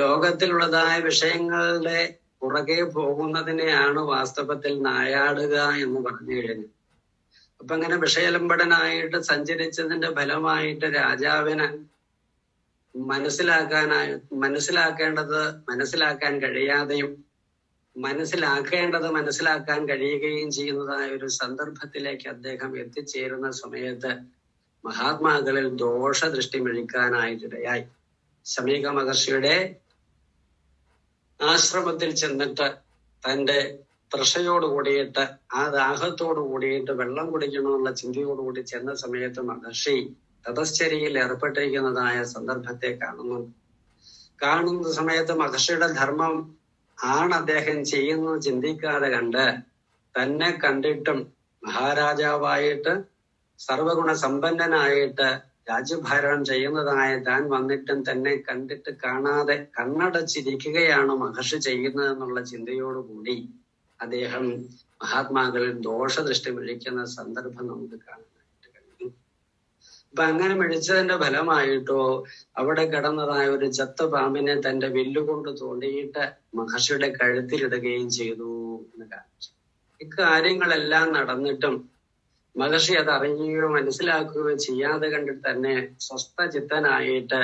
ലോകത്തിലുള്ളതായ വിഷയങ്ങളുടെ പുറകെ പോകുന്നതിനെയാണ് വാസ്തവത്തിൽ നായാടുക എന്ന് പറഞ്ഞു കഴിഞ്ഞു. അപ്പൊ അങ്ങനെ വിഷയലംബടനായിട്ട് സഞ്ചരിച്ചതിന്റെ ഫലമായിട്ട് രാജാവിന് മനസ്സിലാക്കാൻ കഴിയാതെയും മനസ്സിലാക്കാൻ കഴിയുകയും ചെയ്യുന്നതായ ഒരു സന്ദർഭത്തിലേക്ക് അദ്ദേഹം എത്തിച്ചേരുന്ന സമയത്ത് മഹാത്മാക്കളിൽ ദോഷദൃഷ്ടി മെഴിക്കാനായിട്ടിടയായി. ശമീക മഹർഷിയുടെ ആശ്രമത്തിൽ ചെന്നിട്ട് തന്റെ തൃഷയോട് കൂടിയിട്ട് ആ ദാഹത്തോട് കൂടിയിട്ട് വെള്ളം കുടിക്കണമെന്നുള്ള ചിന്തയോടുകൂടി ചെന്ന സമയത്ത് മഹർഷി തപശ്ചര്യയിൽ ഏർപ്പെട്ടിരിക്കുന്നതായ സന്ദർഭത്തെ കാണുന്ന സമയത്ത് മഹർഷിയുടെ ധർമ്മം ആണ് അദ്ദേഹം ചെയ്യുന്നത് ചിന്തിക്കാതെ കണ്ട് തന്നെ കണ്ടിട്ടും മഹാരാജാവായിട്ട് സർവഗുണ സമ്പന്നനായിട്ട് രാജ്യഭരണം ചെയ്യുന്നതായ താൻ വന്നിട്ടും തന്നെ കണ്ടിട്ട് കാണാതെ കണ്ണടച്ചിരിക്കുകയാണ് മഹർഷി ചെയ്യുന്നതെന്നുള്ള ചിന്തയോടുകൂടി അദ്ദേഹം മഹാത്മാക്കളിൽ ദോഷദൃഷ്ടി മെഴിക്കുന്ന സന്ദർഭം നമുക്ക് കാണാനായിട്ട് കഴിയും. അപ്പൊ അങ്ങനെ മെഴിച്ചതിന്റെ ഫലമായിട്ടോ അവിടെ കിടന്നതായ ഒരു ചത്ത പാമ്പിനെ തന്റെ വില്ലുകൊണ്ട് തോണ്ടിയിട്ട് മഹർഷിയുടെ കഴുത്തിലിടുകയും ചെയ്തു എന്ന് കാണിച്ചു. ഇക്കാര്യങ്ങളെല്ലാം നടന്നിട്ടും മഹർഷി അത് അറിയുകയോ മനസ്സിലാക്കുകയോ ചെയ്യാതെ കണ്ടിട്ട് തന്നെ സ്വസ്ഥചിത്തനായിട്ട്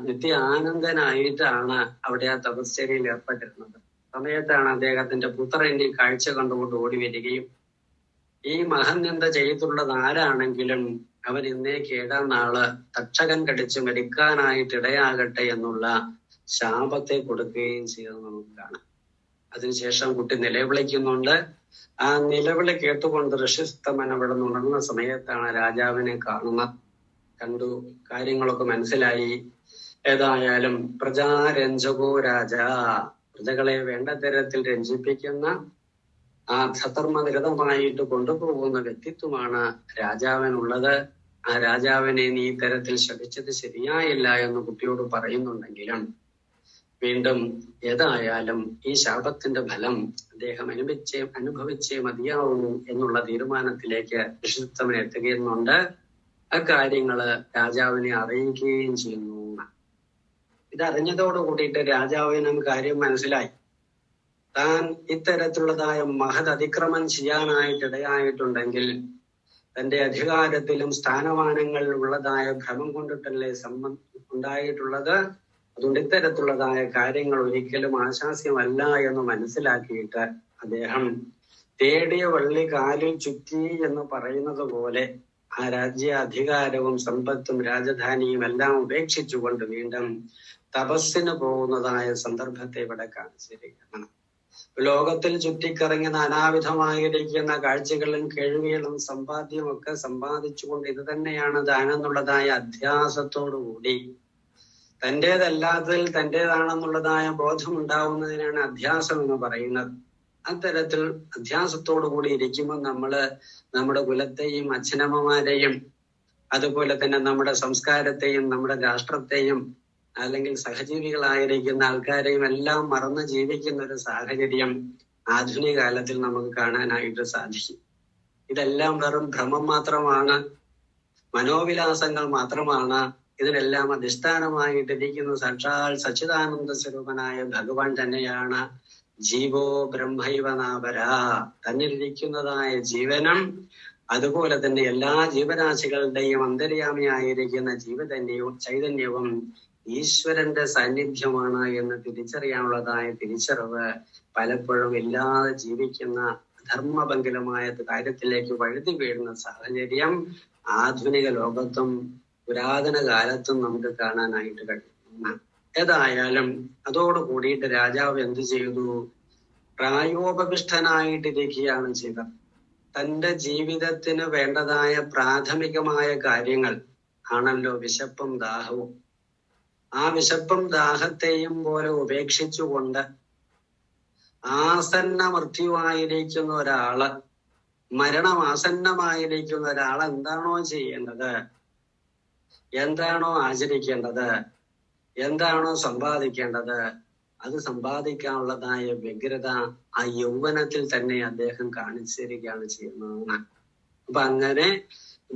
നിത്യ ആനന്ദനായിട്ടാണ് അവിടെ ആ തപശ്ചര്യയിൽ ഏർപ്പെട്ടിരുന്നത്. സമയത്താണ് അദ്ദേഹത്തിന്റെ പുത്രൻ ഈ കാഴ്ച കണ്ടുകൊണ്ട് ഓടി വരികയും ഈ മഹനിന്ദ ചെയ്തുള്ളത് ആരാണെങ്കിലും അവൻ ഇന്നേക്ക് 7-ാം നാള് തക്ഷകൻ കടിച്ച് മരിക്കാനായിട്ട് ഇടയാകട്ടെ എന്നുള്ള ശാപത്തെ കൊടുക്കുകയും ചെയ്തത് നമുക്ക് കാണാം. അതിനുശേഷം കുട്ടി നിലവിളിക്കുന്നുണ്ട്. ആ നിലവിളി കേട്ടുകൊണ്ട് ഋഷിസ്തമൻ അവിടെ ഉണർന്ന സമയത്താണ് രാജാവിനെ കണ്ടു കാര്യങ്ങളൊക്കെ മനസ്സിലായി. ഏതായാലും പ്രജാരഞ്ജകോ രാജ, പ്രജകളെ വേണ്ട തരത്തിൽ രഞ്ജിപ്പിക്കുന്ന ആ സധർമ്മനിരതമായിട്ട് കൊണ്ടുപോകുന്ന വ്യക്തിത്വമാണ് രാജാവിനുള്ളത്. ആ രാജാവിനെ നീ തരത്തിൽ ശപിച്ചത് ശരിയായില്ല എന്ന് കുട്ടിയോട് പറയുന്നുണ്ടെങ്കിലും വീണ്ടും ഏതായാലും ഈ ശാപത്തിന്റെ ഫലം അദ്ദേഹം അനുഭവിച്ചേ മതിയാവുന്നു എന്നുള്ള തീരുമാനത്തിലേക്ക് ഋഷിത്തമൻ എത്തുകയുന്നുണ്ട്. അക്കാര്യങ്ങള് രാജാവിനെ അറിയിക്കുകയും ചെയ്യുന്നു. ഇതറിഞ്ഞതോട് കൂടിയിട്ട് രാജാവിനും കാര്യം മനസ്സിലായി. താൻ ഇത്തരത്തിലുള്ളതായ മഹത് അതിക്രമം ചെയ്യാനായിട്ടിടയായിട്ടുണ്ടെങ്കിൽ തന്റെ അധികാരത്തിലും സ്ഥാനമാനങ്ങളിൽ ഉള്ളതായ ഭ്രമം കൊണ്ടിട്ടല്ലേ ഉണ്ടായിട്ടുള്ളത്. അതുകൊണ്ട് ഇത്തരത്തിലുള്ളതായ കാര്യങ്ങൾ ഒരിക്കലും ആശാസ്യമല്ല എന്ന് മനസ്സിലാക്കിയിട്ട് അദ്ദേഹം തേടിയ വള്ളി കാലിൽ ചുറ്റി എന്ന് പറയുന്നത് പോലെ ആ രാജ്യ അധികാരവും സമ്പത്തും രാജധാനിയും എല്ലാം ഉപേക്ഷിച്ചുകൊണ്ട് വീണ്ടും തപസ്സിന് പോകുന്നതായ സന്ദർഭത്തെ ഇവിടെ കാണിച്ചിരിക്കുകയാണ്. ലോകത്തിൽ ചുറ്റിക്കറങ്ങി നാനാവിധമായിരിക്കുന്ന കാഴ്ചകളും കേൾവികളും സമ്പാദ്യവും ഒക്കെ സമ്പാദിച്ചുകൊണ്ട് ഇത് തന്നെയാണ് താനെന്നുള്ളതായ അധ്യാസത്തോടുകൂടി തൻ്റേതല്ലാത്തതിൽ തൻ്റേതാണെന്നുള്ളതായ ബോധം ഉണ്ടാവുന്നതിനാണ് അധ്യാസം എന്ന് പറയുന്നത്. അത്തരത്തിൽ അധ്യാസത്തോടു കൂടി ഇരിക്കുമ്പോൾ നമ്മുടെ കുലത്തെയും അച്ഛനമ്മമാരെയും അതുപോലെ തന്നെ നമ്മുടെ സംസ്കാരത്തെയും നമ്മുടെ രാഷ്ട്രത്തെയും അല്ലെങ്കിൽ സഹജീവികളായിരിക്കുന്ന ആൾക്കാരെയും എല്ലാം മറന്ന് ജീവിക്കുന്ന ഒരു സാഹചര്യം ആധുനിക കാലത്തിൽ നമുക്ക് കാണാനായിട്ട് സാധിക്കും. ഇതെല്ലാം വെറും ഭ്രമം മാത്രമാണ്, മനോവിലാസങ്ങൾ മാത്രമാണ്. ഇതിനെല്ലാം അധിഷ്ഠാനമായിട്ടിരിക്കുന്ന സാക്ഷാൽ സച്ചിദാനന്ദ സ്വരൂപനായ ഭഗവാൻ തന്നെയാണ്. ജീവോ ബ്രഹ്മൈവനാപര, തന്നിലിരിക്കുന്നതായ ജീവനും അതുപോലെ തന്നെ എല്ലാ ജീവരാശികളുടെയും അന്തര്യാമിയായിരിക്കുന്ന ചൈതന്യവും ഈശ്വരന്റെ സാന്നിധ്യമാണ് എന്ന് തിരിച്ചറിയാനുള്ളതായ തിരിച്ചറിവ് പലപ്പോഴും ഇല്ലാതെ ജീവിക്കുന്ന ധർമ്മഭംഗിലമായ കാര്യത്തിലേക്ക് വഴുതി വീഴുന്ന സാഹചര്യം ആധുനിക ലോകത്തും പുരാതന കാലത്തും നമുക്ക് കാണാനായിട്ട് കഴിയുന്നു. ഏതായാലും അതോട് കൂടിയിട്ട് രാജാവ് എന്ത് ചെയ്തു? പ്രായോപവിഷ്ടനായിട്ടിരിക്കുകയാണ് ചെയ്തത്. തന്റെ ജീവിതത്തിന് വേണ്ടതായ പ്രാഥമികമായ കാര്യങ്ങൾ ആണല്ലോ വിശപ്പും ദാഹവും. ആ വിശപ്പും ദാഹത്തെയും പോലെ ഉപേക്ഷിച്ചുകൊണ്ട് ആസന്ന മൃത്യുവായിരിക്കുന്ന ഒരാള്, മരണം ആസന്നമായിരിക്കുന്ന ഒരാൾ എന്താണോ ചെയ്യേണ്ടത്, എന്താണോ ആചരിക്കേണ്ടത്, എന്താണോ സമ്പാദിക്കേണ്ടത്, അത് സമ്പാദിക്കാനുള്ളതായ വ്യഗ്രത ആ യൗവനത്തിൽ തന്നെ അദ്ദേഹം കാണിച്ചു തരികയാണ് ചെയ്യുന്നതെന്ന്. അപ്പൊ അങ്ങനെ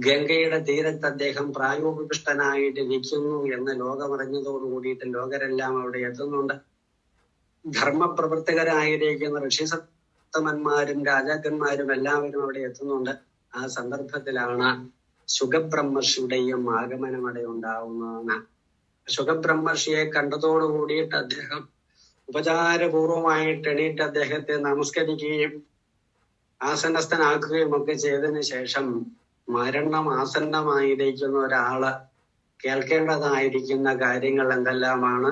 ഗംഗയുടെ തീരത്ത് അദ്ദേഹം പ്രായോപകൃഷ്ടനായിട്ട് നിൽക്കുന്നു എന്ന് ലോകമറിഞ്ഞതോടു കൂടിയിട്ട് ലോകരെല്ലാം അവിടെ എത്തുന്നുണ്ട്. ധർമ്മപ്രവർത്തകരായിരിക്കുന്ന ഋഷിസത്തമന്മാരും രാജാക്കന്മാരും എല്ലാവരും അവിടെ എത്തുന്നുണ്ട്. ആ സന്ദർഭത്തിലാണ് ശുഗബ്രഹ്മർഷിയുടെയും ആഗമനം അവിടെ ഉണ്ടാവുന്നതെന്ന്. ശുഗബ്രഹ്മർഷിയെ കണ്ടതോടു കൂടിയിട്ട് അദ്ദേഹം ഉപചാരപൂർവമായിട്ട് എണീറ്റ് അദ്ദേഹത്തെ നമസ്കരിക്കുകയും ആസനസ്ഥനാക്കുകയും ഒക്കെ ചെയ്തതിനു ശേഷം മരണം ആസന്നമായിരിക്കുന്ന ഒരാള് കേൾക്കേണ്ടതായിരിക്കുന്ന കാര്യങ്ങൾ എന്തെല്ലാമാണ്,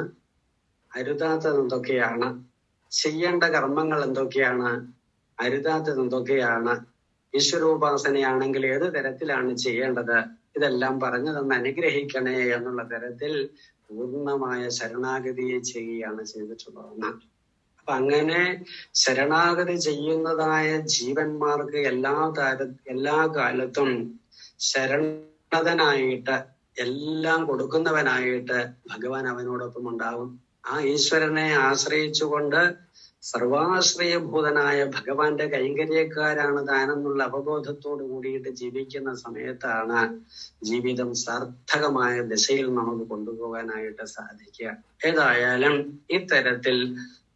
അരുതാത്തത് എന്തൊക്കെയാണ്, ചെയ്യേണ്ട കർമ്മങ്ങൾ എന്തൊക്കെയാണ്, അരുതാത്തത് എന്തൊക്കെയാണ്, ഈശ്വരോപാസനയാണെങ്കിൽ ഏത് തരത്തിലാണ് ചെയ്യേണ്ടത്, ഇതെല്ലാം പറഞ്ഞു തന്ന് അനുഗ്രഹിക്കണേ എന്നുള്ള തരത്തിൽ പൂർണ്ണമായ ശരണാഗതിയെ ചെയ്യുകയാണ് ചെയ്തിട്ടുള്ളതെന്ന്. അപ്പൊ അങ്ങനെ ശരണാഗതി ചെയ്യുന്നതായ ജീവന്മാർക്ക് എല്ലാ കാലത്തും ശരണതനായിട്ട് എല്ലാം കൊടുക്കുന്നവനായിട്ട് ഭഗവാൻ അവനോടൊപ്പം ഉണ്ടാവും. ആ ഈശ്വരനെ ആശ്രയിച്ചുകൊണ്ട് സർവാശ്രയഭൂതനായ ഭഗവാന്റെ കൈങ്കര്യക്കാരാണ് താനെന്നുള്ള അവബോധത്തോടു കൂടിയിട്ട് ജീവിക്കുന്ന സമയത്താണ് ജീവിതം സാർത്ഥകമായ ദിശയിൽ നമുക്ക് കൊണ്ടുപോകാനായിട്ട് സാധിക്കുക. ഏതായാലും ഇത്തരത്തിൽ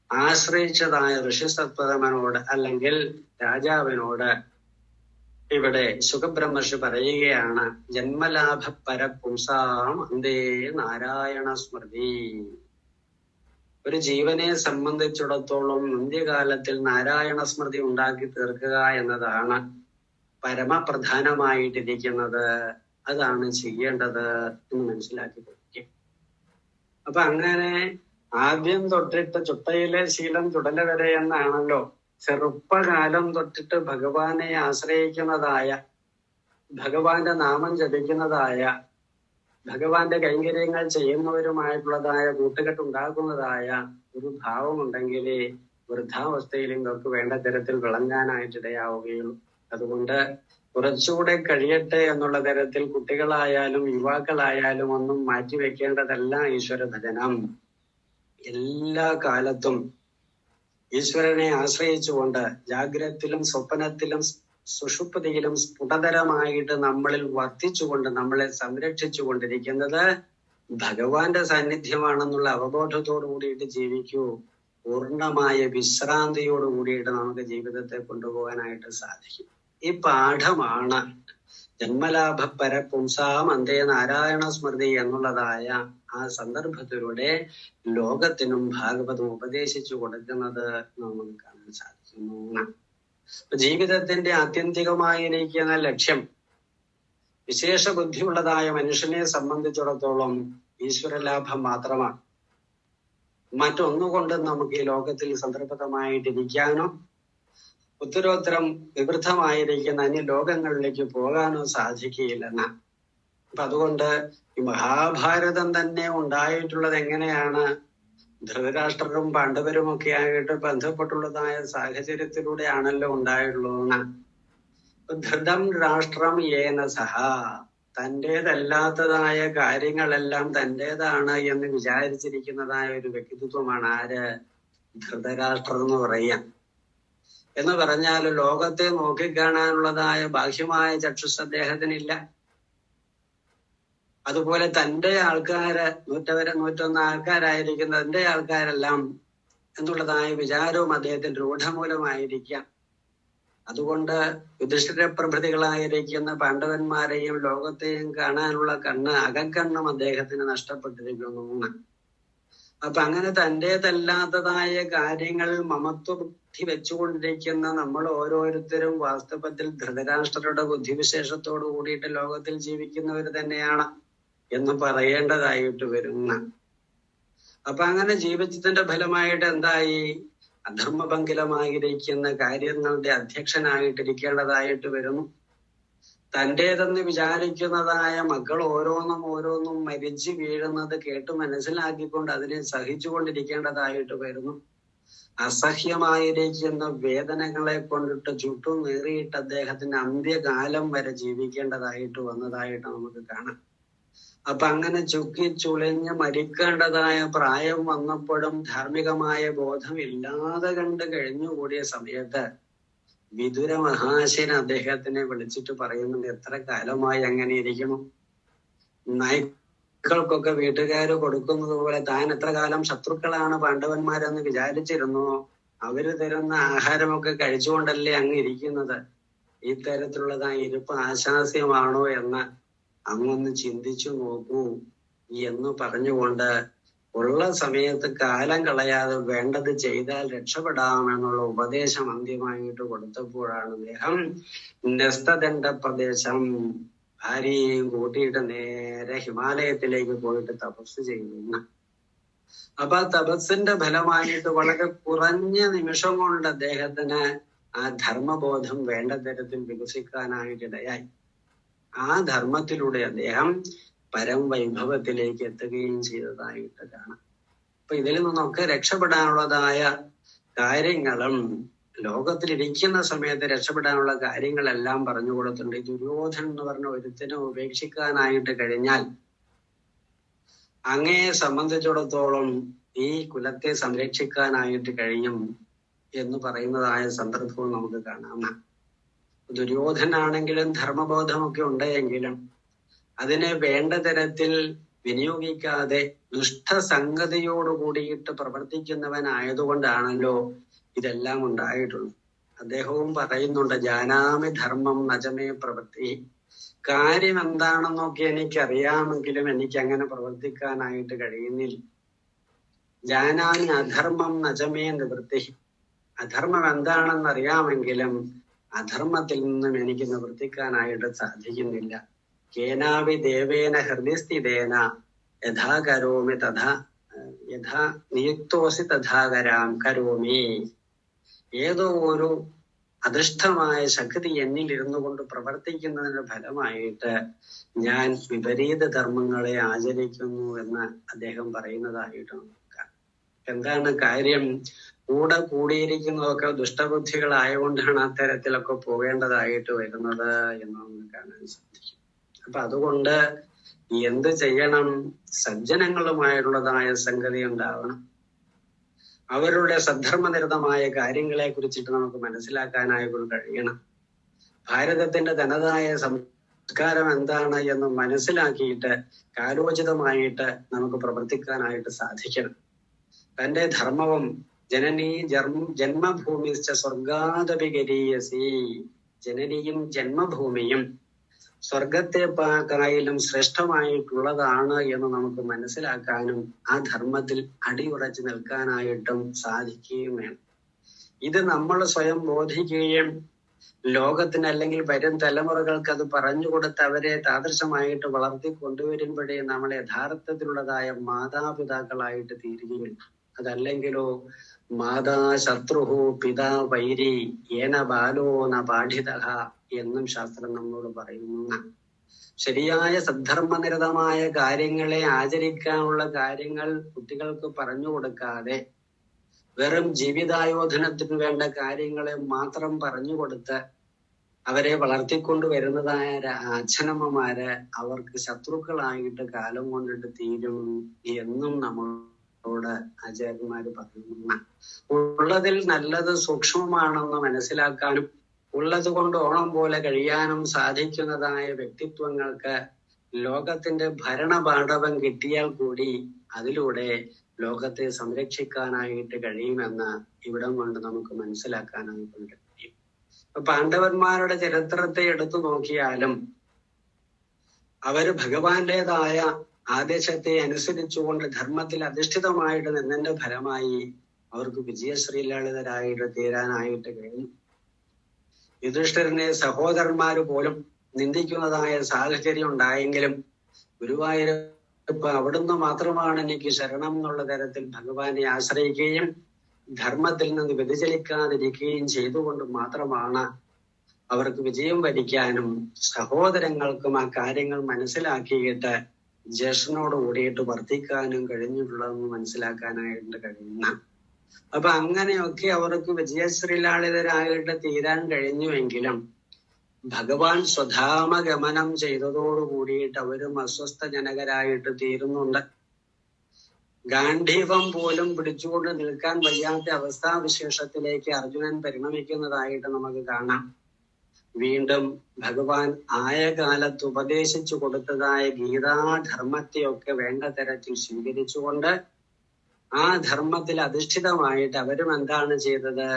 ആശ്രയിച്ചതായ ഋഷിസത്പതമനോട് അല്ലെങ്കിൽ രാജാവിനോട് ഇവിടെ ശുഗബ്രഹ്മർഷി പറയുകയാണ്, ജന്മലാഭ പരപുംസാം അന്തേ നാരായണ സ്മൃതി. ഒരു ജീവനെ സംബന്ധിച്ചിടത്തോളം അന്ത്യകാലത്തിൽ നാരായണ സ്മൃതി ഉണ്ടാക്കി തീർക്കുക എന്നതാണ് പരമപ്രധാനമായിട്ടിരിക്കുന്നത്. അതാണ് ചെയ്യേണ്ടത് എന്ന് മനസ്സിലാക്കി കൊടുക്കുക. അപ്പൊ അങ്ങനെ ആദ്യം തൊട്ടിട്ട് ചുട്ടയിലെ ശീലം ചുടല വരെ എന്നാണല്ലോ. ചെറുപ്പകാലം തൊട്ടിട്ട് ഭഗവാനെ ആശ്രയിക്കുന്നതായ, ഭഗവാന്റെ നാമം ജപിക്കുന്നതായ, ഭഗവാന്റെ കൈങ്കര്യങ്ങൾ ചെയ്യുന്നവരുമായിട്ടുള്ളതായ കൂട്ടുകെട്ടുണ്ടാക്കുന്നതായ ഒരു ഭാവമുണ്ടെങ്കിൽ വൃദ്ധാവസ്ഥയിൽ ഇവർക്ക് വേണ്ട തരത്തിൽ വിളങ്ങാനായിട്ടിടയാവുകയുള്ളൂ. അതുകൊണ്ട് കുറച്ചുകൂടെ കഴിയട്ടെ എന്നുള്ള തരത്തിൽ കുട്ടികളായാലും യുവാക്കളായാലും ഒന്നും മാറ്റിവെക്കേണ്ടതല്ല ഈശ്വര ഭജനം. എല്ലാ കാലത്തും ഈശ്വരനെ ആശ്രയിച്ചുകൊണ്ട് ജാഗ്രതത്തിലും സ്വപ്നത്തിലും സുഷുപ്തിയിലും സ്ഫുടതരമായിട്ട് നമ്മളിൽ വർദ്ധിച്ചുകൊണ്ട് നമ്മളെ സംരക്ഷിച്ചു കൊണ്ടിരിക്കുന്നത് ഭഗവാന്റെ സാന്നിധ്യമാണെന്നുള്ള അവബോധത്തോടു കൂടിയിട്ട് ജീവിക്കൂ. പൂർണ്ണമായ വിശ്രാന്തിയോട് കൂടിയിട്ട് നമുക്ക് ജീവിതത്തെ കൊണ്ടുപോകാനായിട്ട് സാധിക്കും. ഈ പാഠമാണ് ജന്മലാഭ പരപുംസാം അന്തേ നാരായണ സ്മൃതി എന്നുള്ളതായ ആ സന്ദർഭത്തിലൂടെ ലോകത്തിനും ഭാഗവതം ഉപദേശിച്ചു കൊടുക്കുന്നത് നമുക്ക് കാണാൻ സാധിക്കുന്നു. ജീവിതത്തിന്റെ ആത്യന്തികമായിരിക്കുന്ന ലക്ഷ്യം വിശേഷ ബുദ്ധിയുള്ളതായ മനുഷ്യനെ സംബന്ധിച്ചിടത്തോളം ഈശ്വരലാഭം മാത്രമാണ്. മറ്റൊന്നുകൊണ്ടും നമുക്ക് ഈ ലോകത്തിൽ സംതൃപ്തമായിട്ടിരിക്കാനോ ഉത്തരോത്തരം വിവൃദ്ധമായിരിക്കുന്ന അന്യ ലോകങ്ങളിലേക്ക് പോകാനോ സാധിക്കുകയില്ലെന്ന. അപ്പൊ അതുകൊണ്ട് ഈ മഹാഭാരതം തന്നെ ഉണ്ടായിട്ടുള്ളത് എങ്ങനെയാണ്? ധൃതരാഷ്ട്രരും പാണ്ഡവരും ഒക്കെ ആയിട്ട് ബന്ധപ്പെട്ടുള്ളതായ സാഹചര്യത്തിലൂടെയാണല്ലോ ഉണ്ടായിട്ടുള്ളതെന്ന്. ധൃതം രാഷ്ട്രം ഏന സഹ, തൻ്റേതല്ലാത്തതായ കാര്യങ്ങളെല്ലാം തൻ്റേതാണ് എന്ന് വിചാരിച്ചിരിക്കുന്നതായ ഒരു വ്യക്തിത്വമാണ് ആര്? ധൃതരാഷ്ട്രം എന്ന് പറയാം. എന്ന് പറഞ്ഞാൽ ലോകത്തെ നോക്കിക്കാണാനുള്ളതായ ബാഹ്യമായ ചക്ഷുസ് അദ്ദേഹത്തിനില്ല. അതുപോലെ തൻ്റെ ആൾക്കാര് 101 ആൾക്കാരായിരിക്കുന്ന തൻ്റെ ആൾക്കാരെല്ലാം എന്നുള്ളതായ വിചാരവും അദ്ദേഹത്തിന് രൂഢമൂലമായിരിക്കാം. അതുകൊണ്ട് യുധിഷ്ഠിര പ്രഭൃതികളായിരിക്കുന്ന പാണ്ഡവന്മാരെയും ലോകത്തെയും കാണാനുള്ള അകക്കണ്ണും അദ്ദേഹത്തിന് നഷ്ടപ്പെട്ടിരിക്കുന്നു. അപ്പൊ അങ്ങനെ തൻ്റേതല്ലാത്തതായ കാര്യങ്ങൾ മമത്വബുദ്ധി വെച്ചുകൊണ്ടിരിക്കുന്ന നമ്മൾ ഓരോരുത്തരും വാസ്തവത്തിൽ ധൃതരാഷ്ട്രരുടെ ബുദ്ധിവിശേഷത്തോട് കൂടിയിട്ട് ലോകത്തിൽ ജീവിക്കുന്നവർ തന്നെയാണ് എന്ന് പറയേണ്ടതായിട്ട് വരുന്ന. അപ്പൊ അങ്ങനെ ജീവിച്ചതിന്റെ ഫലമായിട്ട് എന്തായി? അധർമ്മഭംഗിലമായിരിക്കുന്ന കാര്യങ്ങളുടെ അധ്യക്ഷനായിട്ടിരിക്കേണ്ടതായിട്ട് വരുന്നു. തൻ്റേതെന്ന് വിചാരിക്കുന്നതായ മക്കൾ ഓരോന്നും മരിച്ചു വീഴുന്നത് കേട്ട് മനസ്സിലാക്കിക്കൊണ്ട് അതിനെ സഹിച്ചുകൊണ്ടിരിക്കേണ്ടതായിട്ട് വരുന്നു. അസഹ്യമായിരിക്കുന്ന വേദനകളെ കൊണ്ടിട്ട് ചുട്ടും നേറിയിട്ട് അദ്ദേഹത്തിന് അന്ത്യകാലം വരെ ജീവിക്കേണ്ടതായിട്ട് വന്നതായിട്ട് നമുക്ക് കാണാം. അപ്പൊ അങ്ങനെ ചുക്കി ചുളിഞ്ഞ് മരിക്കേണ്ടതായ പ്രായം വന്നപ്പോഴും ധാർമ്മികമായ ബോധമില്ലാതെ കണ്ട് കഴിഞ്ഞുകൂടിയ സമയത്ത് വിതുര മഹാശയൻ അദ്ദേഹത്തിനെ വിളിച്ചിട്ട് പറയുന്നുണ്ട്, എത്ര കാലമായി അങ്ങനെ ഇരിക്കണം? നായ്ക്കൾക്കൊക്കെ വീട്ടുകാര് കൊടുക്കുന്നത് പോലെ താൻ എത്ര കാലം ശത്രുക്കളാണ് പാണ്ഡവന്മാരെന്ന് വിചാരിച്ചിരുന്നു? അവര് തരുന്ന ആഹാരമൊക്കെ കഴിച്ചുകൊണ്ടല്ലേ അങ്ങ് ഇരിക്കുന്നത്? ഈ തരത്തിലുള്ളതായ ഇരിപ്പ് ആശാസ്യമാണോ എന്ന് അങ്ങൊന്ന് ചിന്തിച്ചു നോക്കൂ എന്ന് പറഞ്ഞുകൊണ്ട് ഉള്ള സമയത്ത് കാലം കളയാതെ വേണ്ടത് ചെയ്താൽ രക്ഷപ്പെടാമെന്നുള്ള ഉപദേശം അന്ത്യമായിട്ട് കൊടുത്തപ്പോഴാണ് അദ്ദേഹം നസ്തദണ്ഡ പ്രദേശം ഭാര്യയെയും കൂട്ടിയിട്ട് നേരെ ഹിമാലയത്തിലേക്ക് പോയിട്ട് തപസ് ചെയ്യുന്ന. അപ്പൊ ആ തപസ്സിന്റെ ഫലമായിട്ട് വളരെ കുറഞ്ഞ നിമിഷം കൊണ്ട് അദ്ദേഹത്തിന് ആ ധർമ്മബോധം വേണ്ട തരത്തിൽ വികസിക്കാനായിട്ടിടയായി. ആ ധർമ്മത്തിലൂടെ അദ്ദേഹം പരം വൈഭവത്തിലേക്ക് എത്തുകയും ചെയ്തതായിട്ട് കാണാം. അപ്പൊ ഇതിൽ നിന്നൊക്കെ രക്ഷപ്പെടാനുള്ളതായ കാര്യങ്ങളും ലോകത്തിലിരിക്കുന്ന സമയത്ത് രക്ഷപ്പെടാനുള്ള കാര്യങ്ങളെല്ലാം പറഞ്ഞു കൊടുത്തിട്ടുണ്ട്. ഈ ദുര്യോധനൻ എന്ന് പറഞ്ഞ ഒരുത്തിനെ ഉപേക്ഷിക്കാനായിട്ട് കഴിഞ്ഞാൽ അങ്ങയെ സംബന്ധിച്ചിടത്തോളം ഈ കുലത്തെ സംരക്ഷിക്കാനായിട്ട് കഴിയും എന്ന് പറയുന്നതായ സന്ദർഭവും നമുക്ക് കാണാം. ദുര്യോധനാണെങ്കിലും ധർമ്മബോധമൊക്കെ ഉണ്ടെങ്കിലും അതിനെ വേണ്ട തരത്തിൽ വിനിയോഗിക്കാതെ ദുഷ്ടസംഗതിയോട് കൂടിയിട്ട് പ്രവർത്തിക്കുന്നവനായതുകൊണ്ടാണല്ലോ ഇതെല്ലാം ഉണ്ടായിട്ടുള്ളത്. അദ്ദേഹവും പറയുന്നുണ്ട്, ജാനാമി ധർമ്മം നജമേ പ്രവൃത്തി. കാര്യം എന്താണെന്നൊക്കെ എനിക്കറിയാമെങ്കിലും എനിക്ക് അങ്ങനെ പ്രവർത്തിക്കാനായിട്ട് കഴിയുന്നില്ല. ജാനാമി അധർമ്മം നജമേ നിവൃത്തി. അധർമ്മം എന്താണെന്ന് അറിയാമെങ്കിലും അധർമ്മത്തിൽ നിന്നും എനിക്ക് നിവർത്തിക്കാനായിട്ട് സാധിക്കുന്നില്ല. കേനാവി ദേവേന ഹൃദയസ്ഥിതേന യഥാ കരോമി തഥാ യഥാ നിയുക്തോസി തഥാ കരോമി. ഏതോ ഒരു അദൃഷ്ടമായ ശക്തി എന്നിൽ ഇരുന്നു കൊണ്ട് പ്രവർത്തിക്കുന്നതിന്റെ ഫലമായിട്ട് ഞാൻ വിപരീത ധർമ്മങ്ങളെ ആചരിക്കുന്നു എന്ന് അദ്ദേഹം പറയുന്നതായിട്ട് നോക്കാം. എന്താണ് കാര്യം? കൂടെ കൂടിയിരിക്കുന്നതൊക്കെ ദുഷ്ടബുദ്ധികളായതുകൊണ്ടാണ് അത്തരത്തിലൊക്കെ പോകേണ്ടതായിട്ട് വരുന്നത് എന്ന് നമുക്ക് കാണാൻ സാധിക്കും. അപ്പൊ അതുകൊണ്ട് എന്ത് ചെയ്യണം? സജ്ജനങ്ങളുമായിട്ടുള്ളതായ സംഗതി ഉണ്ടാവണം. അവരുടെ സദ്ധർമ്മനിരതമായ കാര്യങ്ങളെ കുറിച്ചിട്ട് നമുക്ക് മനസ്സിലാക്കാനായിട്ട് കഴിയണം. ഭാരതത്തിന്റെ തനതായ സംസ്കാരം എന്താണ് എന്ന് മനസ്സിലാക്കിയിട്ട് കാലോചിതമായിട്ട് നമുക്ക് പ്രവർത്തിക്കാനായിട്ട് സാധിക്കണം. തന്റെ ധർമ്മവും ജനനീ ജന്മഭൂമിശ്ച സ്വർഗാദപിഗരീയസി. ജനനിയും ജന്മഭൂമിയും സ്വർഗത്തെക്കാളും ശ്രേഷ്ഠമായിട്ടുള്ളതാണ് എന്ന് നമുക്ക് മനസ്സിലാക്കാനും ആ ധർമ്മത്തിൽ അടിയുറച്ചു നിൽക്കാനായിട്ടും സാധിക്കുകയും വേണം. ഇത് നമ്മൾ സ്വയം ബോധിക്കുകയും ലോകത്തിന് അല്ലെങ്കിൽ വരും തലമുറകൾക്ക് അത് പറഞ്ഞു കൊടുത്ത് അവരെ താദൃശമായിട്ട് വളർത്തി കൊണ്ടുവരുമ്പോഴേ നമ്മൾ യഥാർത്ഥത്തിലുള്ളതായ മാതാപിതാക്കളായിട്ട് തീരുകയുള്ളൂ. അതല്ലെങ്കിലോ മാതാ ശത്രുഹു പിതാ വൈരി ഏന ബാലോ ന പാഠിതഃ എന്നും ശാസ്ത്രം നമ്മളോട് പറയുന്നു. ശരിയായ സദ്ധർമ്മനിരതമായ കാര്യങ്ങളെ ആചരിക്കാനുള്ള കാര്യങ്ങൾ കുട്ടികൾക്ക് പറഞ്ഞു കൊടുക്കാതെ വെറും ജീവിതായോധനത്തിന് വേണ്ട കാര്യങ്ങളെ മാത്രം പറഞ്ഞു കൊടുത്ത് അവരെ വളർത്തിക്കൊണ്ടുവരുന്നതായ അച്ഛനമ്മമാര് അവർക്ക് ശത്രുക്കളായിട്ട് കാലം കൊണ്ടിട്ട് തീരും എന്നും നമ്മളോട് ആചാര്യന്മാര് പറയുന്നു. ഉള്ളതിൽ നല്ലത് സൂക്ഷ്മമാണെന്ന് മനസ്സിലാക്കാനും ഉള്ളത് കൊണ്ട് ഓണം പോലെ കഴിയാനും സാധിക്കുന്നതായ വ്യക്തിത്വങ്ങൾക്ക് ലോകത്തിന്റെ ഭരണപാഠവം കിട്ടിയാൽ കൂടി അതിലൂടെ ലോകത്തെ സംരക്ഷിക്കാനായിട്ട് കഴിയുമെന്ന് ഇവിടം കൊണ്ട് നമുക്ക് മനസ്സിലാക്കാനായിട്ട് കഴിയും. പാണ്ഡവന്മാരുടെ ചരിത്രത്തെ എടുത്തു നോക്കിയാലും അവര് ഭഗവാന്റേതായ ആദേശത്തെ അനുസരിച്ചുകൊണ്ട് ധർമ്മത്തിൽ അധിഷ്ഠിതമായിട്ട് നിന്നതിന്റെ ഫലമായി അവർക്ക് വിജയശ്രീലളിതരായിട്ട് തീരാനായിട്ട് കഴിഞ്ഞു. യുധിഷ്ഠിരനെ സഹോദരന്മാര് പോലും നിന്ദിക്കുന്നതായ സാഹചര്യം ഉണ്ടായെങ്കിലും ഗുരുവായൂരപ്പ അവിടുന്ന് മാത്രമാണ് എനിക്ക് ശരണം എന്നുള്ള തരത്തിൽ ഭഗവാനെ ആശ്രയിക്കുകയും ധർമ്മത്തിൽ നിന്ന് വ്യതിചലിക്കാതിരിക്കുകയും ചെയ്തുകൊണ്ട് മാത്രമാണ് അവർക്ക് വിജയം വരിക്കാനും സഹോദരങ്ങൾക്കും ആ കാര്യങ്ങൾ മനസ്സിലാക്കിയിട്ട് ജ്യേഷ്ഠനോട് കൂടിയിട്ട് വർദ്ധിക്കാനും കഴിഞ്ഞിട്ടുള്ളതെന്ന് മനസ്സിലാക്കാനായിട്ട് കഴിയുന്ന. അപ്പൊ അങ്ങനെയൊക്കെ അവർക്ക് വിജയശ്രീലാളിതരായിട്ട് തീരാൻ കഴിഞ്ഞുവെങ്കിലും ഭഗവാൻ സ്വധാമഗമനം ചെയ്തതോടു കൂടിയിട്ട് അവരും അസ്വസ്ഥജനകരായിട്ട് തീരുന്നുണ്ട്. ഗാന്ധീവം പോലും പിടിച്ചുകൊണ്ട് നിൽക്കാൻ വയ്യാത്ത അവസ്ഥാവിശേഷത്തിലേക്ക് അർജുനൻ പരിണമിക്കുന്നതായിട്ട് നമുക്ക് കാണാം. വീണ്ടും ഭഗവാൻ ആയ കാലത്ത് ഉപദേശിച്ചു കൊടുത്തതായ ഗീതാധർമ്മത്തെയൊക്കെ വേണ്ട തരത്തിൽ സ്വീകരിച്ചുകൊണ്ട് ആ ധർമ്മത്തിൽ അധിഷ്ഠിതമായിട്ട് അവരും എന്താണ് ചെയ്തത്?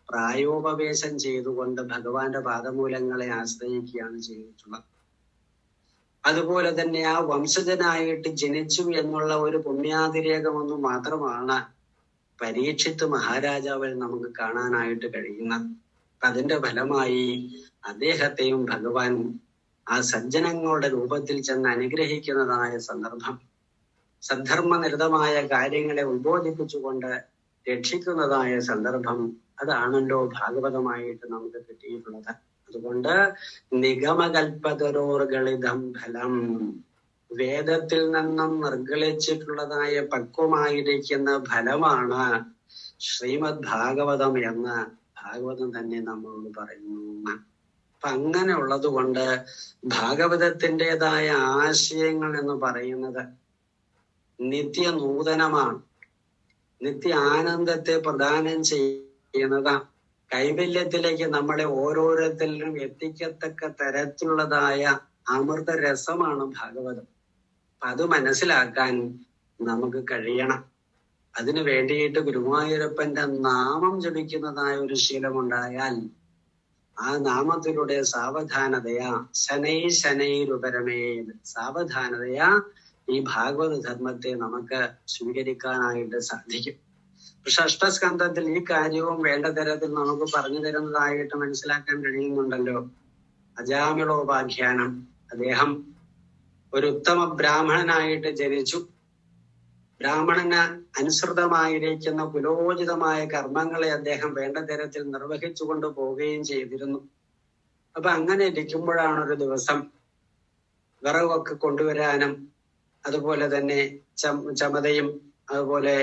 പ്രായോപവേശം ചെയ്തുകൊണ്ട് ഭഗവാന്റെ പാദമൂലങ്ങളെ ആശ്രയിക്കുകയാണ് ചെയ്തിട്ടുള്ളത്. അതുപോലെ തന്നെ ആ വംശജനായിട്ട് ജനിച്ചു എന്നുള്ള ഒരു പുണ്യാതിരേകമൊന്നും മാത്രമാണ് പരീക്ഷിത്ത് മഹാരാജാവിൽ നമുക്ക് കാണാനായിട്ട് കഴിയുന്നത്. അതിന്റെ ഫലമായി അദ്ദേഹത്തെയും ഭഗവാൻ ആ സജ്ജനങ്ങളുടെ രൂപത്തിൽ ചെന്ന് അനുഗ്രഹിക്കുന്നതായ സന്ദർഭം, സദ്ധർമ്മനിരതമായ കാര്യങ്ങളെ ഉദ്ബോധിപ്പിച്ചുകൊണ്ട് രക്ഷിക്കുന്നതായ സന്ദർഭം, അതാണല്ലോ ഭാഗവതമായിട്ട് നമുക്ക് കിട്ടിയിട്ടുള്ളത്. അതുകൊണ്ട് നിഗമകൽപ്പതരോർഗളിതം ഫലം, വേദത്തിൽ നിന്നും നിർഗളിച്ചിട്ടുള്ളതായ പക്വമായിരിക്കുന്ന ഫലമാണ് ശ്രീമദ് ഭാഗവതം എന്ന് ഭാഗവതം തന്നെ നമ്മളോട് പറയുന്നു. അപ്പൊ അങ്ങനെ ഉള്ളത് കൊണ്ട് ഭാഗവതത്തിൻ്റെതായ ആശയങ്ങൾ എന്ന് പറയുന്നത് നിത്യനൂതനമാണ്, നിത്യ ആനന്ദത്തെ പ്രദാനം ചെയ്യുന്നതാണ്. കൈവല്യത്തിലേക്ക് നമ്മളെ ഓരോരുത്തരിലും എത്തിക്കത്തക്ക തരത്തിലുള്ളതായ അമൃതരസമാണ് ഭാഗവതം. അപ്പൊ അത് മനസ്സിലാക്കാൻ നമുക്ക് കഴിയണം. അതിനു വേണ്ടിയിട്ട് ഗുരുവായൂരപ്പന്റെ നാമം ജപിക്കുന്നതായ ഒരു ശീലമുണ്ടായാൽ ആ നാമത്തിലൂടെ സാവധാനതയാ ശനൈരുപരമേ, സാവധാനതയാ ഈ ഭാഗവത ധർമ്മത്തെ നമുക്ക് സ്വീകരിക്കാനായിട്ട് സാധിക്കും. ഷഷ്ഠസ്കന്ധത്തിൽ ഈ കാര്യവും വേണ്ട തരത്തിൽ നമുക്ക് പറഞ്ഞു തരുന്നതായിട്ട് മനസ്സിലാക്കാൻ കഴിയുന്നുണ്ടല്ലോ. അജാമിളോപാഖ്യാനം, അദ്ദേഹം ഒരു ഉത്തമ ബ്രാഹ്മണനായിട്ട് ജനിച്ചു. ബ്രാഹ്മണന് അനുസൃതമായിരിക്കുന്ന പുരോചിതമായ കർമ്മങ്ങളെ അദ്ദേഹം വേണ്ട തരത്തിൽ നിർവഹിച്ചു കൊണ്ട് പോവുകയും ചെയ്തിരുന്നു. അപ്പൊ അങ്ങനെ ഇരിക്കുമ്പോഴാണ് ഒരു ദിവസം വിറകൊക്കെ കൊണ്ടുവരാനും അതുപോലെ തന്നെ ചമതയും അതുപോലെ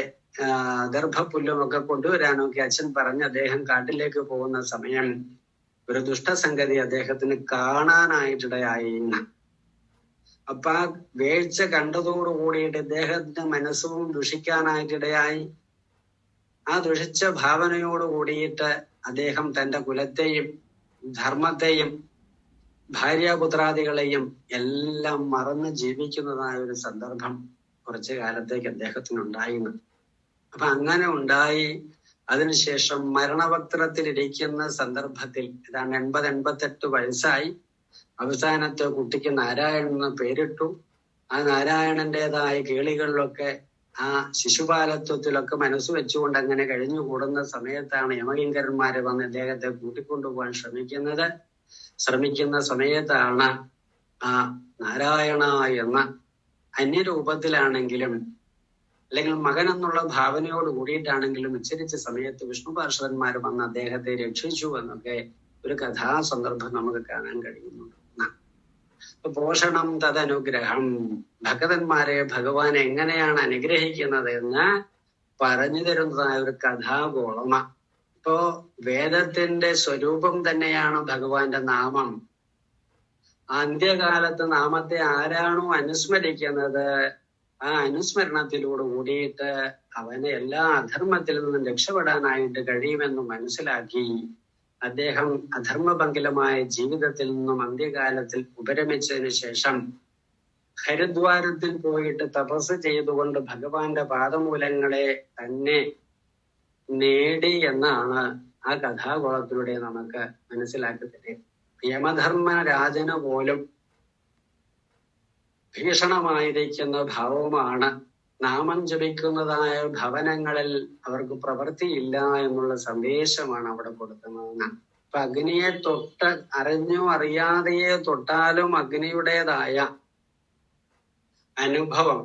ദർഭപ്പുല്ലും ഒക്കെ കൊണ്ടുവരാനും ഒക്കെ അച്ഛൻ പറഞ്ഞ് അദ്ദേഹം കാട്ടിലേക്ക് പോകുന്ന സമയം ഒരു ദുഷ്ടസംഗതി അദ്ദേഹത്തിന് കാണാനായിട്ടിടയായി. അപ്പൊ ആ വീഴ്ച കണ്ടതോടു കൂടിയിട്ട് ഇദ്ദേഹത്തിന്റെ മനസ്സും ദുഷിക്കാനായിട്ടിടയായി. ആ ദുഷിച്ച ഭാവനയോട് കൂടിയിട്ട് അദ്ദേഹം തന്റെ കുലത്തെയും ധർമ്മത്തെയും ഭാര്യാപുത്രാദികളെയും എല്ലാം മറന്ന് ജീവിക്കുന്നതായ ഒരു സന്ദർഭം കുറച്ചു കാലത്തേക്ക് അദ്ദേഹത്തിനുണ്ടായിരുന്നു. അപ്പൊ അങ്ങനെ ഉണ്ടായി. അതിനുശേഷം മരണവക്ത്രത്തിലിരിക്കുന്ന സന്ദർഭത്തിൽ, ഇതാണ് 80-88 വയസ്സായി. അവസാനത്തെ കുട്ടിക്ക് നാരായണൻ എന്ന് പേരിട്ടു. ആ നാരായണന്റേതായ കേളികളിലൊക്കെ ആ ശിശുപാലത്വത്തിലൊക്കെ മനസ്സ് വെച്ചുകൊണ്ട് അങ്ങനെ കഴിഞ്ഞുകൂടുന്ന സമയത്താണ് യമകിങ്കരന്മാരെ വന്ന് അദ്ദേഹത്തെ കൂട്ടിക്കൊണ്ടുപോകാൻ ശ്രമിക്കുന്ന സമയത്താണ് ആ നാരായണ എന്ന അന്യരൂപത്തിലാണെങ്കിലും അല്ലെങ്കിൽ മകൻ എന്നുള്ള ഭാവനയോട് കൂടിയിട്ടാണെങ്കിലും ഉച്ചരിച്ച സമയത്ത് വിഷ്ണു പാർഷദന്മാർ വന്ന് അദ്ദേഹത്തെ രക്ഷിച്ചു എന്നൊക്കെ ഒരു കഥാസന്ദർഭം നമുക്ക് കാണാൻ കഴിയുന്നുണ്ട്. പോഷണം തദനുഗ്രഹം, ഭക്തന്മാരെ ഭഗവാൻ എങ്ങനെയാണ് അനുഗ്രഹിക്കുന്നത് എന്ന് പറഞ്ഞു തരുന്നതായ ഒരു കഥാഗോളമ. ഇപ്പോ വേദത്തിന്റെ സ്വരൂപം തന്നെയാണ് ഭഗവാന്റെ നാമം. അന്ത്യകാലത്ത് നാമത്തെ ആരാണോ അനുസ്മരിക്കുന്നത്, ആ അനുസ്മരണത്തിലൂടെ കൂടിയിട്ട് അവന് എല്ലാ അധർമ്മത്തിൽ നിന്നും രക്ഷപ്പെടാനായിട്ട് കഴിയുമെന്ന് മനസ്സിലാക്കി അദ്ദേഹം അധർമ്മപങ്കിലമായ ജീവിതത്തിൽ നിന്നും അന്ത്യകാലത്തിൽ ഉപരമിച്ചതിന് ശേഷം ഹരിദ്വാരത്തിൽ പോയിട്ട് തപസ് ചെയ്തുകൊണ്ട് ഭഗവാന്റെ പാദമൂലങ്ങളെ തന്നെ നേടി എന്നാണ് ആ കഥാഗോളത്തിലൂടെ നമുക്ക് മനസ്സിലാക്കി തരുന്നത്. യമധർമ്മ രാജന് പോലും ഭീഷണമായിരിക്കുന്ന ഭാവമാണ് നാമം ജപിക്കുന്നതായ ഭവനങ്ങളിൽ അവർക്ക് പ്രവൃത്തിയില്ല എന്നുള്ള സന്ദേശമാണ് അവിടെ കൊടുക്കുന്നതെന്ന്. അപ്പൊ അഗ്നിയെ അറിഞ്ഞോ അറിയാതെയോ തൊട്ടാലും അഗ്നിയുടേതായ അനുഭവം,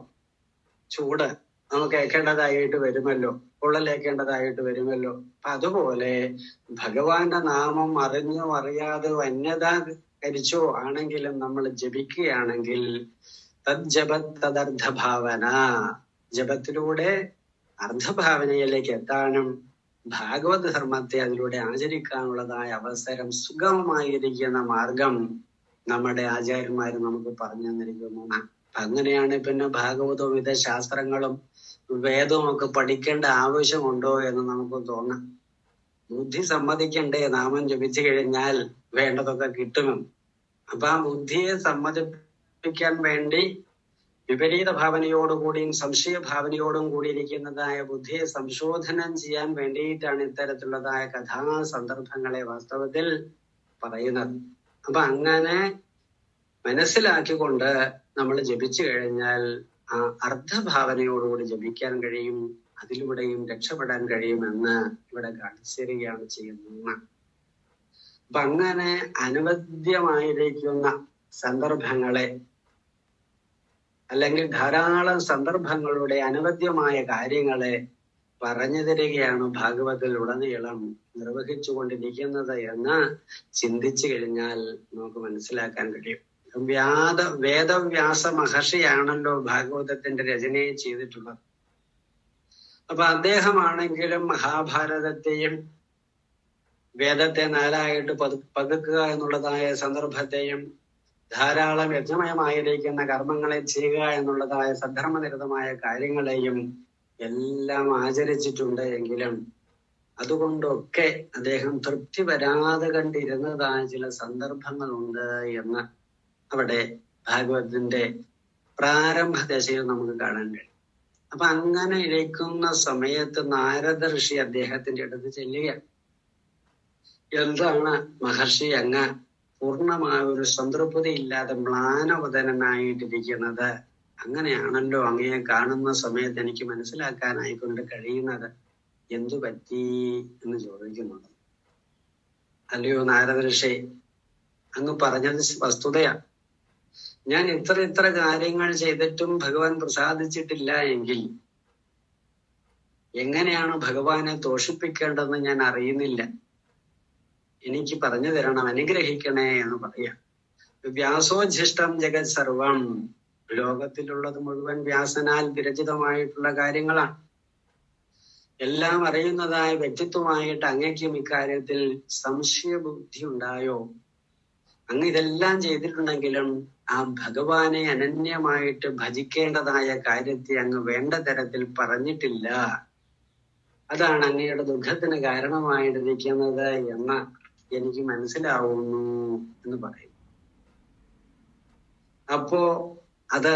ചൂട് നമുക്ക് ഏൽക്കേണ്ടതായിട്ട് വരുമല്ലോ, പൊള്ളലേക്കേണ്ടതായിട്ട് വരുമല്ലോ. അപ്പൊ അതുപോലെ ഭഗവാന്റെ നാമം അറിഞ്ഞോ അറിയാതെ കരിച്ചോ ആണെങ്കിലും നമ്മൾ ജപിക്കുകയാണെങ്കിൽ തദ്ജപത്തദർത്ഥഭാവന, ജപത്തിലൂടെ അർദ്ധഭാവനയിലേക്ക് എത്താനും ഭാഗവത ധർമ്മത്തെ അതിലൂടെ ആചരിക്കാനുള്ളതായ അവസരം, സുഗമമായിരിക്കുന്ന മാർഗം നമ്മുടെ ആചാര്യന്മാര് നമുക്ക് പറഞ്ഞു തന്നിരിക്കുന്നു. അങ്ങനെയാണ് പിന്നെ ഭാഗവതവും വിവിധ ശാസ്ത്രങ്ങളും വേദവും ഒക്കെ പഠിക്കേണ്ട ആവശ്യമുണ്ടോ എന്ന് നമുക്ക് തോന്നാം. ബുദ്ധി സമ്മതിക്കണ്ടേ, നാമം ജപിച്ചു കഴിഞ്ഞാൽ വേണ്ടതൊക്കെ കിട്ടുമെന്ന്. അപ്പൊ ആ ബുദ്ധിയെ സമ്മതിപ്പിക്കാൻ വേണ്ടി വിപരീത ഭാവനയോടുകൂടിയും സംശയ ഭാവനയോടും കൂടിയിരിക്കുന്നതായ ബുദ്ധിയെ സംശോധനം ചെയ്യാൻ വേണ്ടിയിട്ടാണ് ഇത്തരത്തിലുള്ളതായ കഥാസന്ദർഭങ്ങളെ വാസ്തവത്തിൽ പറയുന്നത്. അപ്പൊ അങ്ങനെ മനസ്സിലാക്കിക്കൊണ്ട് നമ്മൾ ജപിച്ചു കഴിഞ്ഞാൽ ആ അർത്ഥഭാവനയോടുകൂടി ജപിക്കാൻ കഴിയും, അതിലൂടെയും രക്ഷപ്പെടാൻ കഴിയുമെന്ന് ഇവിടെ കാണിച്ചിരിക്കുകയാണ് ചെയ്യുന്നത്. അപ്പൊ അങ്ങനെ അനവദ്യമായിരിക്കുന്ന സന്ദർഭങ്ങളെ, അല്ലെങ്കിൽ ധാരാളം സന്ദർഭങ്ങളുടെ അനവദ്യമായ കാര്യങ്ങളെ പറഞ്ഞു തരികയാണ് ഭാഗവതത്തിൽ ഉടനീളം നിർവഹിച്ചു കൊണ്ടിരിക്കുന്നത് എന്ന് ചിന്തിച്ചു കഴിഞ്ഞാൽ നമുക്ക് മനസ്സിലാക്കാൻ കഴിയും. വേദവ്യാസ മഹർഷിയാണല്ലോ ഭാഗവതത്തിന്റെ രചനയെ ചെയ്തിട്ടുള്ളത്. അപ്പൊ അദ്ദേഹമാണെങ്കിലും മഹാഭാരതത്തെയും വേദത്തെ നാലായിട്ട് പകുക്കുക എന്നുള്ളതായ സന്ദർഭത്തെയും ധാരാളം യജ്ഞമയമായിരിക്കുന്ന കർമ്മങ്ങളെ ചെയ്യുക എന്നുള്ളതായ സദ്ധർമ്മനിരതമായ കാര്യങ്ങളെയും എല്ലാം ആചരിച്ചിട്ടുണ്ട്. എങ്കിലും അതുകൊണ്ടൊക്കെ അദ്ദേഹം തൃപ്തി വരാതെ കണ്ടിരുന്നതായ ചില സന്ദർഭങ്ങളുണ്ട് എന്ന് അവിടെ ഭാഗവതത്തിന്റെ പ്രാരംഭ ദശയിൽ നമുക്ക് കാണാൻ കഴിയും. അപ്പൊ അങ്ങനെ ഇരിക്കുന്ന സമയത്ത് നാരദ ഋഷി അദ്ദേഹത്തിന്റെ അടുത്ത് ചെല്ലുകയാണ്. എന്താണ് മഹർഷി അങ്ങ് പൂർണ്ണമായ ഒരു സംതൃപ്തി ഇല്ലാതെ മ്ലാനവദനായിട്ടിരിക്കുന്നത്? അങ്ങനെയാണല്ലോ അങ്ങയെ കാണുന്ന സമയത്ത് എനിക്ക് മനസ്സിലാക്കാനായിക്കൊണ്ട് കഴിയുന്നത്. എന്തു പറ്റി എന്ന് ചോദിക്കുന്നുണ്ട്. അല്ലയോ നാരദ ഋഷി, അങ്ങ് പറഞ്ഞത് വസ്തുതയാണ്. ഞാൻ ഇത്ര കാര്യങ്ങൾ ചെയ്തിട്ടും ഭഗവാൻ പ്രസാദിച്ചിട്ടില്ല എങ്കിൽ എങ്ങനെയാണ് ഭഗവാനെ തോഷിപ്പിക്കേണ്ടതെന്ന് ഞാൻ അറിയുന്നില്ല. എനിക്ക് പറഞ്ഞു തരണം, അനുഗ്രഹിക്കണേ എന്ന് പറയാം. വ്യാസോച്ഛിഷ്ടം ജഗത് സർവം, ലോകത്തിലുള്ളത് മുഴുവൻ വ്യാസനാൽ വിരചിതമായിട്ടുള്ള കാര്യങ്ങളാണ്. എല്ലാം അറിയുന്നതായ വ്യക്തിത്വമായിട്ട് അങ്ങയ്ക്കും ഇക്കാര്യത്തിൽ സംശയബുദ്ധി ഉണ്ടായോ? അങ്ങ് ഇതെല്ലാം ചെയ്തിട്ടുണ്ടെങ്കിലും ആ ഭഗവാനെ അനന്യമായിട്ട് ഭജിക്കേണ്ടതായ കാര്യത്തെ അങ്ങ് വേണ്ട തരത്തിൽ പറഞ്ഞിട്ടില്ല. അതാണ് അങ്ങയുടെ ദുഃഖത്തിന് കാരണമായിട്ടിരിക്കുന്നത് എന്ന് എനിക്ക് മനസ്സിലാവുന്നു എന്ന് പറയും. അപ്പോ അത്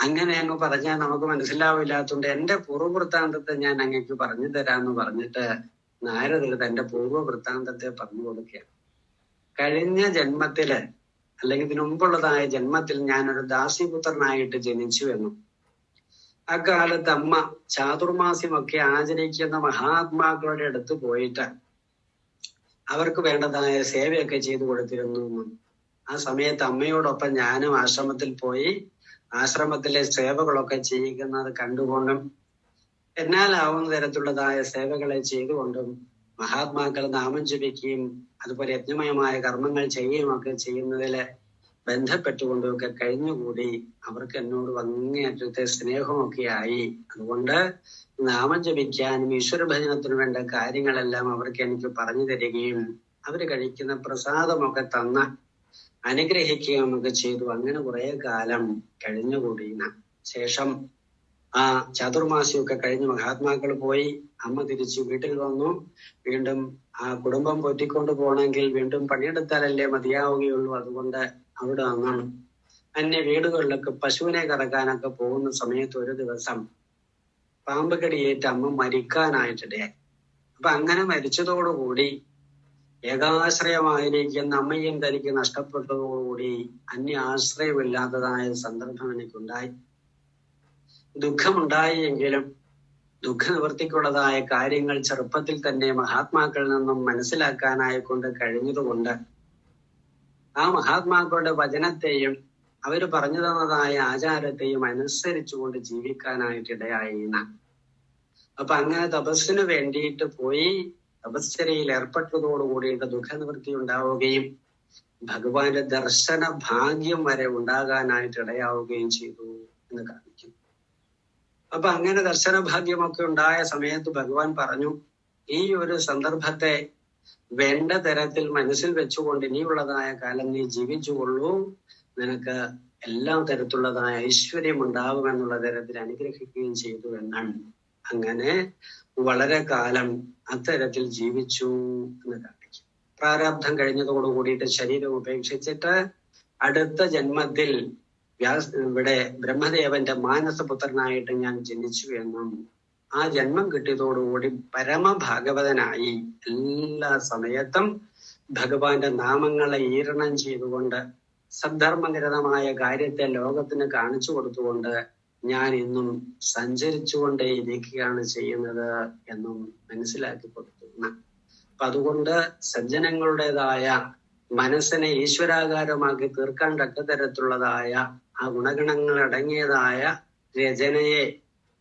അങ്ങനെ അങ്ങ് പറഞ്ഞാൽ നമുക്ക് മനസ്സിലാവില്ലാത്തതുകൊണ്ട് എന്റെ പൂർവ്വവൃത്താന്തത്തെ ഞാൻ അങ്ങക്ക് പറഞ്ഞു തരാമെന്ന് പറഞ്ഞിട്ട് നാരദർ തന്റെ പൂർവ്വവൃത്താന്തത്തെ പറഞ്ഞു കൊടുക്കുകയാണ്. കഴിഞ്ഞ ജന്മത്തില്, അല്ലെങ്കിൽ ഇതിനു മുമ്പുള്ളതായ ജന്മത്തിൽ ഞാനൊരു ദാസിപുത്രനായിട്ട് ജനിച്ചു എന്നും അക്കാലത്ത് അമ്മ ചാതുർമാസ്യമൊക്കെ ആചരിക്കുന്ന മഹാത്മാക്കളുടെ അടുത്ത് പോയിട്ട് അവർക്ക് വേണ്ടതായ സേവയൊക്കെ ചെയ്തു കൊടുത്തിരുന്നു എന്നും ആ സമയത്ത് അമ്മയോടൊപ്പം ഞാനും ആശ്രമത്തിൽ പോയി ആശ്രമത്തിലെ സേവകളൊക്കെ ചെയ്യിക്കുന്നത് കണ്ടുകൊണ്ടും എന്നാലാവുന്ന തരത്തിലുള്ളതായ സേവകളെ ചെയ്തുകൊണ്ടും മഹാത്മാക്കൾ നാമം ജപിക്കുകയും അതുപോലെ യജ്ഞമയമായ കർമ്മങ്ങൾ ചെയ്യുകയും ഒക്കെ ചെയ്യുന്നതില് ബന്ധപ്പെട്ടുകൊണ്ടുമൊക്കെ കഴിഞ്ഞുകൂടി അവർക്ക് എന്നോട് അങ്ങേയറ്റത്തെ സ്നേഹമൊക്കെ ആയി. അതുകൊണ്ട് നാമം ജപിക്കാനും ഈശ്വരഭജനത്തിനും വേണ്ട കാര്യങ്ങളെല്ലാം അവർക്ക് എനിക്ക് പറഞ്ഞു തരികയും അവര് കഴിക്കുന്ന പ്രസാദമൊക്കെ തന്ന അനുഗ്രഹിക്കുകയും ഒക്കെ ചെയ്തു. അങ്ങനെ കുറെ കാലം കഴിഞ്ഞുകൂടിയ ശേഷം ആ ചതുർമാസിയൊക്കെ കഴിഞ്ഞ് മഹാത്മാക്കൾ പോയി, അമ്മ തിരിച്ചു വീട്ടിൽ വന്നു. വീണ്ടും ആ കുടുംബം പോറ്റിക്കൊണ്ട് പോകണമെങ്കിൽ വീണ്ടും പണിയെടുത്താലല്ലേ മതിയാവുകയുള്ളൂ. അതുകൊണ്ട് അവിടെ വന്നാണ് അന്യ വീടുകളിലൊക്കെ പശുവിനെ കറക്കാനൊക്കെ പോകുന്ന സമയത്ത് ഒരു ദിവസം പാമ്പ് കടിയേറ്റ് അമ്മ മരിക്കാനായിട്ടിടയായി. അപ്പൊ അങ്ങനെ മരിച്ചതോടുകൂടി ഏകാശ്രയമായിരിക്കുന്ന അമ്മയും തനിക്ക് നഷ്ടപ്പെട്ടതോടുകൂടി അന്യ ആശ്രയമില്ലാത്തതായ സന്ദർഭം എനിക്കുണ്ടായി. ദുഃഖമുണ്ടായി എങ്കിലും ദുഃഖനിവൃത്തിക്കുള്ളതായ കാര്യങ്ങൾ ചെറുപ്പത്തിൽ തന്നെ മഹാത്മാക്കളിൽ നിന്നും മനസ്സിലാക്കാനായിക്കൊണ്ട് കഴിഞ്ഞതുകൊണ്ട് ആ മഹാത്മാക്കളുടെ വചനത്തെയും അവര് പറഞ്ഞു തന്നതായ ആചാരത്തെയും അനുസരിച്ചുകൊണ്ട് ജീവിക്കാനായിട്ടിടയായി. അപ്പൊ അങ്ങനെ തപസ്സിന് വേണ്ടിയിട്ട് പോയി തപശ്ചര്യയിൽ ഏർപ്പെട്ടതോടുകൂടിയിട്ട് ദുഃഖനിവൃത്തി ഉണ്ടാവുകയും ഭഗവാന്റെ ദർശന ഭാഗ്യം വരെ ഉണ്ടാകാനായിട്ട് ഇടയാവുകയും ചെയ്തു എന്ന് കാണിക്കും. അപ്പൊ അങ്ങനെ ദർശന ഭാഗ്യമൊക്കെ ഉണ്ടായ സമയത്ത് ഭഗവാൻ പറഞ്ഞു, ഈ ഒരു സന്ദർഭത്തെ വേണ്ട തരത്തിൽ മനസ്സിൽ വെച്ചുകൊണ്ട് ഇനിയുള്ളതായ കാലം നീ ജീവിച്ചുകൊള്ളൂ, നിനക്ക് എല്ലാ തരത്തിലുള്ളതായ ഐശ്വര്യം ഉണ്ടാവുമെന്നുള്ള തരത്തിൽ അനുഗ്രഹിക്കുകയും ചെയ്തു എന്നാണ്. അങ്ങനെ വളരെ കാലം അത്തരത്തിൽ ജീവിച്ചു എന്ന് കാണിക്കും. പ്രാരാബ്ധം കഴിഞ്ഞതോടു കൂടിയിട്ട് ശരീരം ഉപേക്ഷിച്ചിട്ട് അടുത്ത ജന്മത്തിൽ ഇവിടെ ബ്രഹ്മദേവന്റെ മാനസപുത്രനായിട്ട് ഞാൻ ജനിച്ചു എന്നും ആ ജന്മം കിട്ടിയതോടുകൂടി പരമഭാഗവതനായി എല്ലാ സമയത്തും ഭഗവാന്റെ നാമങ്ങളെ ഈരണം ചെയ്തുകൊണ്ട് സദ്ധർമ്മനിരതമായ കാര്യത്തെ ലോകത്തിന് കാണിച്ചു കൊടുത്തുകൊണ്ട് ഞാൻ ഇന്നും സഞ്ചരിച്ചുകൊണ്ടേ ഇരിക്കുകയാണ് ചെയ്യുന്നത് എന്നും മനസ്സിലാക്കി കൊടുത്തു. അപ്പൊ അതുകൊണ്ട് സജ്ജനങ്ങളുടേതായ മനസ്സിനെ ഈശ്വരാകാരമാക്കി തീർക്കാൻ തക്കതരത്തിലുള്ളതായ ആ ഗുണഗണങ്ങൾ അടങ്ങിയതായ രചനയെ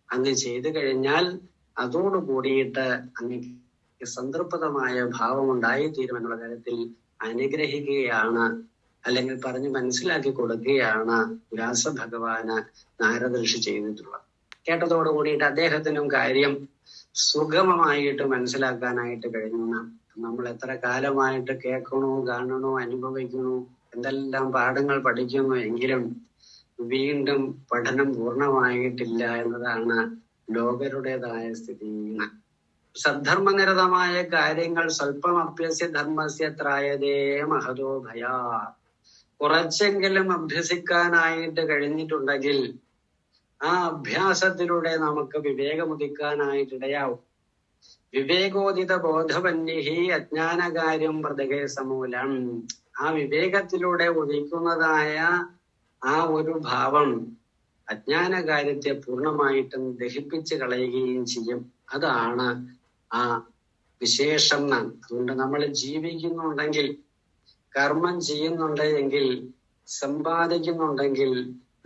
അങ്ങ് ചെയ്തു കഴിഞ്ഞാൽ അതോടു കൂടിയിട്ട് അങ്ങ് സംതൃപ്തമായ ഭാവം ഉണ്ടായിത്തീരുമെന്നുള്ള തരത്തിൽ അനുഗ്രഹിക്കുകയാണ്, അല്ലെങ്കിൽ പറഞ്ഞ് മനസ്സിലാക്കി കൊടുക്കുകയാണ് വ്യാസഭഗവാന് നാരദ ഋഷി ചെയ്തിട്ടുള്ളത്. കേട്ടതോടു കൂടിയിട്ട് അദ്ദേഹത്തിനും കാര്യം സുഗമമായിട്ട് മനസ്സിലാക്കാനായിട്ട് കഴിഞ്ഞു. നമ്മൾ എത്ര കാലമായിട്ട് കേൾക്കണോ, കാണണോ, അനുഭവിക്കണോ, എന്തെല്ലാം പാഠങ്ങൾ പഠിക്കുന്നു എങ്കിലും വീണ്ടും പഠനം പൂർണ്ണമായിട്ടില്ല എന്നതാണ് ലോകരുടേതായ സ്ഥിതി. സദ്ധർമ്മനിരതമായ കാര്യങ്ങൾ സ്വല്പം അഭ്യസ്യ ധർമ്മസ്യ ത്രായതേ മഹതോ ഭയാ. കുറച്ചെങ്കിലും അഭ്യസിക്കാനായിട്ട് കഴിഞ്ഞിട്ടുണ്ടെങ്കിൽ ആ അഭ്യാസത്തിലൂടെ നമുക്ക് വിവേകമുദിക്കാനായിട്ടിടയാവും. വിവേകോദിത ബോധവന്യഹി അജ്ഞാനകാര്യം വ്രതകേ സമൂലം. ആ വിവേകത്തിലൂടെ ഉദിക്കുന്നതായ ആ ഒരു ഭാവം അജ്ഞാനകാര്യത്തെ പൂർണ്ണമായിട്ടും ദഹിപ്പിച്ച് കളയുകയും ചെയ്യും. അതാണ് ആ വിശേഷം. അതുകൊണ്ട് നമ്മൾ ജീവിക്കുന്നുണ്ടെങ്കിൽ, കർമ്മം ചെയ്യുന്നുണ്ടെങ്കിൽ, സമ്പാദിക്കുന്നുണ്ടെങ്കിൽ,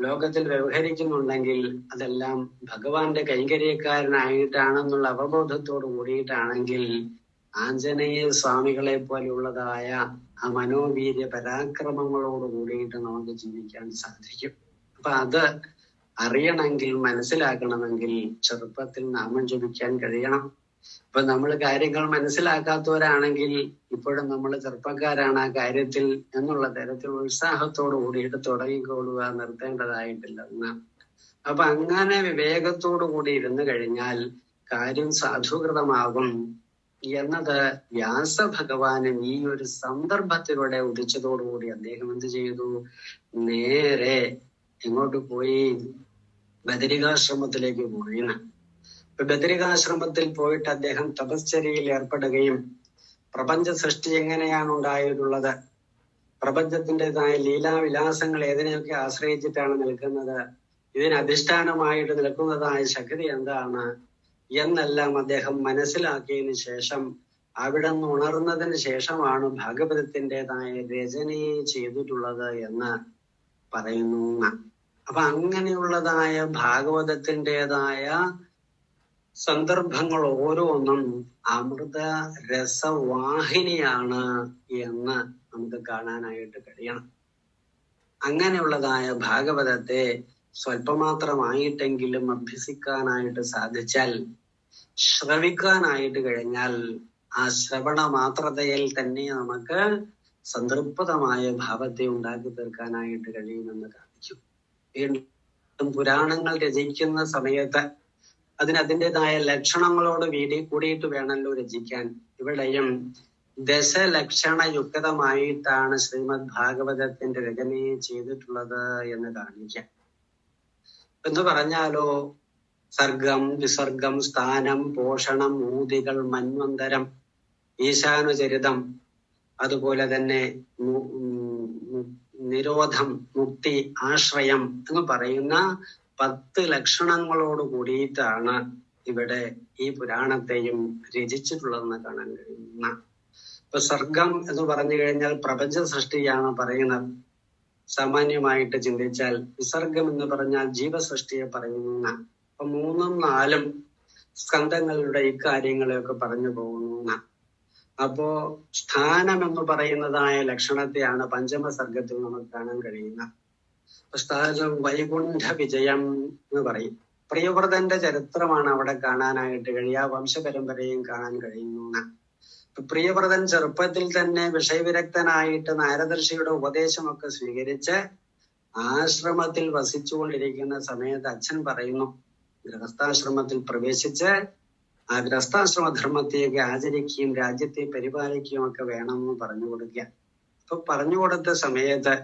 ലോകത്തിൽ വ്യവഹരിക്കുന്നുണ്ടെങ്കിൽ അതെല്ലാം ഭഗവാന്റെ കൈങ്കര്യക്കാരനായിട്ടാണെന്നുള്ള അവബോധത്തോട് കൂടിയിട്ടാണെങ്കിൽ ആഞ്ജനേയ സ്വാമികളെ പോലെയുള്ളതായ ആ മനോവീര്യ പരാക്രമങ്ങളോട് കൂടിയിട്ട് നമുക്ക് ജീവിക്കാൻ സാധിക്കും. അപ്പൊ അത് അറിയണമെങ്കിൽ, മനസ്സിലാക്കണമെങ്കിൽ ചെറുപ്പത്തിൽ നാമം ജപിക്കാൻ കഴിയണം. ഇപ്പൊ നമ്മൾ കാര്യങ്ങൾ മനസ്സിലാക്കാത്തവരാണെങ്കിൽ ഇപ്പോഴും നമ്മൾ ചെറുപ്പക്കാരാണ് ആ കാര്യത്തിൽ എന്നുള്ള തരത്തിൽ ഉത്സാഹത്തോടു കൂടിയിട്ട് തുടങ്ങിക്കൊള്ളുക, നിർത്തേണ്ടതായിട്ടില്ല എന്നാണ്. അപ്പൊ അങ്ങനെ വിവേകത്തോടു കൂടി ഇരുന്നു കഴിഞ്ഞാൽ കാര്യം സാധൂകൃതമാകും എന്നത് വ്യാസഭഗവാനും ഈ ഒരു സന്ദർഭത്തിലൂടെ ഉദിച്ചതോടുകൂടി അദ്ദേഹം എന്ത് ചെയ്തു? നേരെ എങ്ങോട്ട് പോയി? ബദരികാശ്രമത്തിലേക്ക് പോയി. ബദരികാശ്രമത്തിൽ പോയിട്ട് അദ്ദേഹം തപശ്ചര്യയിൽ ഏർപ്പെടുകയും പ്രപഞ്ച സൃഷ്ടി എങ്ങനെയാണ് ഉണ്ടായിട്ടുള്ളത്, പ്രപഞ്ചത്തിൻ്റെതായ ലീലാവിലാസങ്ങൾ ഏതിനെയൊക്കെ ആശ്രയിച്ചിട്ടാണ് നിൽക്കുന്നത്, ഇതിന് അധിഷ്ഠാനമായിട്ട് നിൽക്കുന്നതായ ശക്തി എന്താണ് എന്നെല്ലാം അദ്ദേഹം മനസ്സിലാക്കിയതിനു ശേഷം അവിടെ നിന്ന് ഉണർന്നതിന് ശേഷമാണ് ഭാഗവതത്തിൻ്റെതായ രചനയെ ചെയ്തിട്ടുള്ളത് എന്ന് പറയുന്നു. അപ്പൊ അങ്ങനെയുള്ളതായ ഭാഗവതത്തിൻ്റെതായ സന്ദർഭങ്ങൾ ഓരോന്നും അമൃത രസവാഹിനിയാണ് എന്ന് നമുക്ക് കാണാനായിട്ട് കഴിയണം. അങ്ങനെയുള്ളതായ ഭാഗവതത്തെ സ്വല്പമാത്രമായിട്ടെങ്കിലും അഭ്യസിക്കാനായിട്ട് സാധിച്ചാൽ, ശ്രവിക്കാനായിട്ട് കഴിഞ്ഞാൽ ആ ശ്രവണ മാത്രതയിൽ തന്നെ നമുക്ക് സംതൃപ്തമായ ഭാവത്തെ ഉണ്ടാക്കി തീർക്കാനായിട്ട് കഴിയുമെന്ന് കാണിക്കും. വീണ്ടും പുരാണങ്ങൾ രചിക്കുന്ന സമയത്ത് അതിൻ്റെതായ ലക്ഷണങ്ങളോട് കൂടിയിട്ട് വേണമല്ലോ രചിക്കാൻ. ഇവിടെയും ദശലക്ഷണയുക്തമായിട്ടാണ് ശ്രീമദ് ഭാഗവതത്തിന്റെ രചനയെ ചെയ്തിട്ടുള്ളത് എന്ന് കാണിക്കാം. എന്ന് പറഞ്ഞാലോ, സർഗം, വിസർഗം, സ്ഥാനം, പോഷണം, ഊതികൾ, മന്വന്തരം, ഈശാനുചരിതം, അതുപോലെ തന്നെ നിരോധം, മുക്തി, ആശ്രയം എന്ന് പറയുന്ന 10 ലക്ഷണങ്ങളോട് കൂടിയിട്ടാണ് ഇവിടെ ഈ പുരാണത്തെയും രചിച്ചിട്ടുള്ളതെന്ന് കാണാൻ കഴിയുന്ന. ഇപ്പൊ സർഗം എന്ന് പറഞ്ഞു കഴിഞ്ഞാൽ പ്രപഞ്ച സൃഷ്ടിയാണ് പറയുന്നത്. സാമാന്യമായിട്ട് ചിന്തിച്ചാൽ വിസർഗം എന്ന് പറഞ്ഞാൽ ജീവസൃഷ്ടിയെ പറയുന്ന. അപ്പൊ 3ഉം 4ഉം സ്കന്ധങ്ങളുടെ ഇക്കാര്യങ്ങളെയൊക്കെ പറഞ്ഞു പോകുന്ന. അപ്പോ സ്ഥാനം എന്ന് പറയുന്നതായ ലക്ഷണത്തെയാണ് പഞ്ചമ സർഗത്തിൽ നമുക്ക് കാണാൻ കഴിയുന്നത്. സ്ഥാനം വൈകുണ്ഠ വിജയം എന്ന് പറയും. പ്രിയവ്രതന്റെ ചരിത്രമാണ് അവിടെ കാണാനായിട്ട് കഴിയുക, വംശപരമ്പരയും കാണാൻ കഴിയുന്നു. പ്രിയവ്രതൻ ചെറുപ്പത്തിൽ തന്നെ വിഷയവിരക്തനായിട്ട് നാരദർഷിയുടെ ഉപദേശമൊക്കെ സ്വീകരിച്ച് ആശ്രമത്തിൽ വസിച്ചുകൊണ്ടിരിക്കുന്ന സമയത്ത് അച്ഛൻ പറയുന്നു, ഗൃഹസ്ഥാശ്രമത്തിൽ പ്രവേശിച്ച് ആ ഗൃഹസ്ഥാശ്രമ ധർമ്മത്തെയൊക്കെ ആചരിക്കുകയും രാജ്യത്തെ പരിപാലിക്കുകയും ഒക്കെ വേണമെന്ന് പറഞ്ഞു കൊടുക്കുക. അപ്പൊ പറഞ്ഞു കൊടുത്ത സമയത്ത്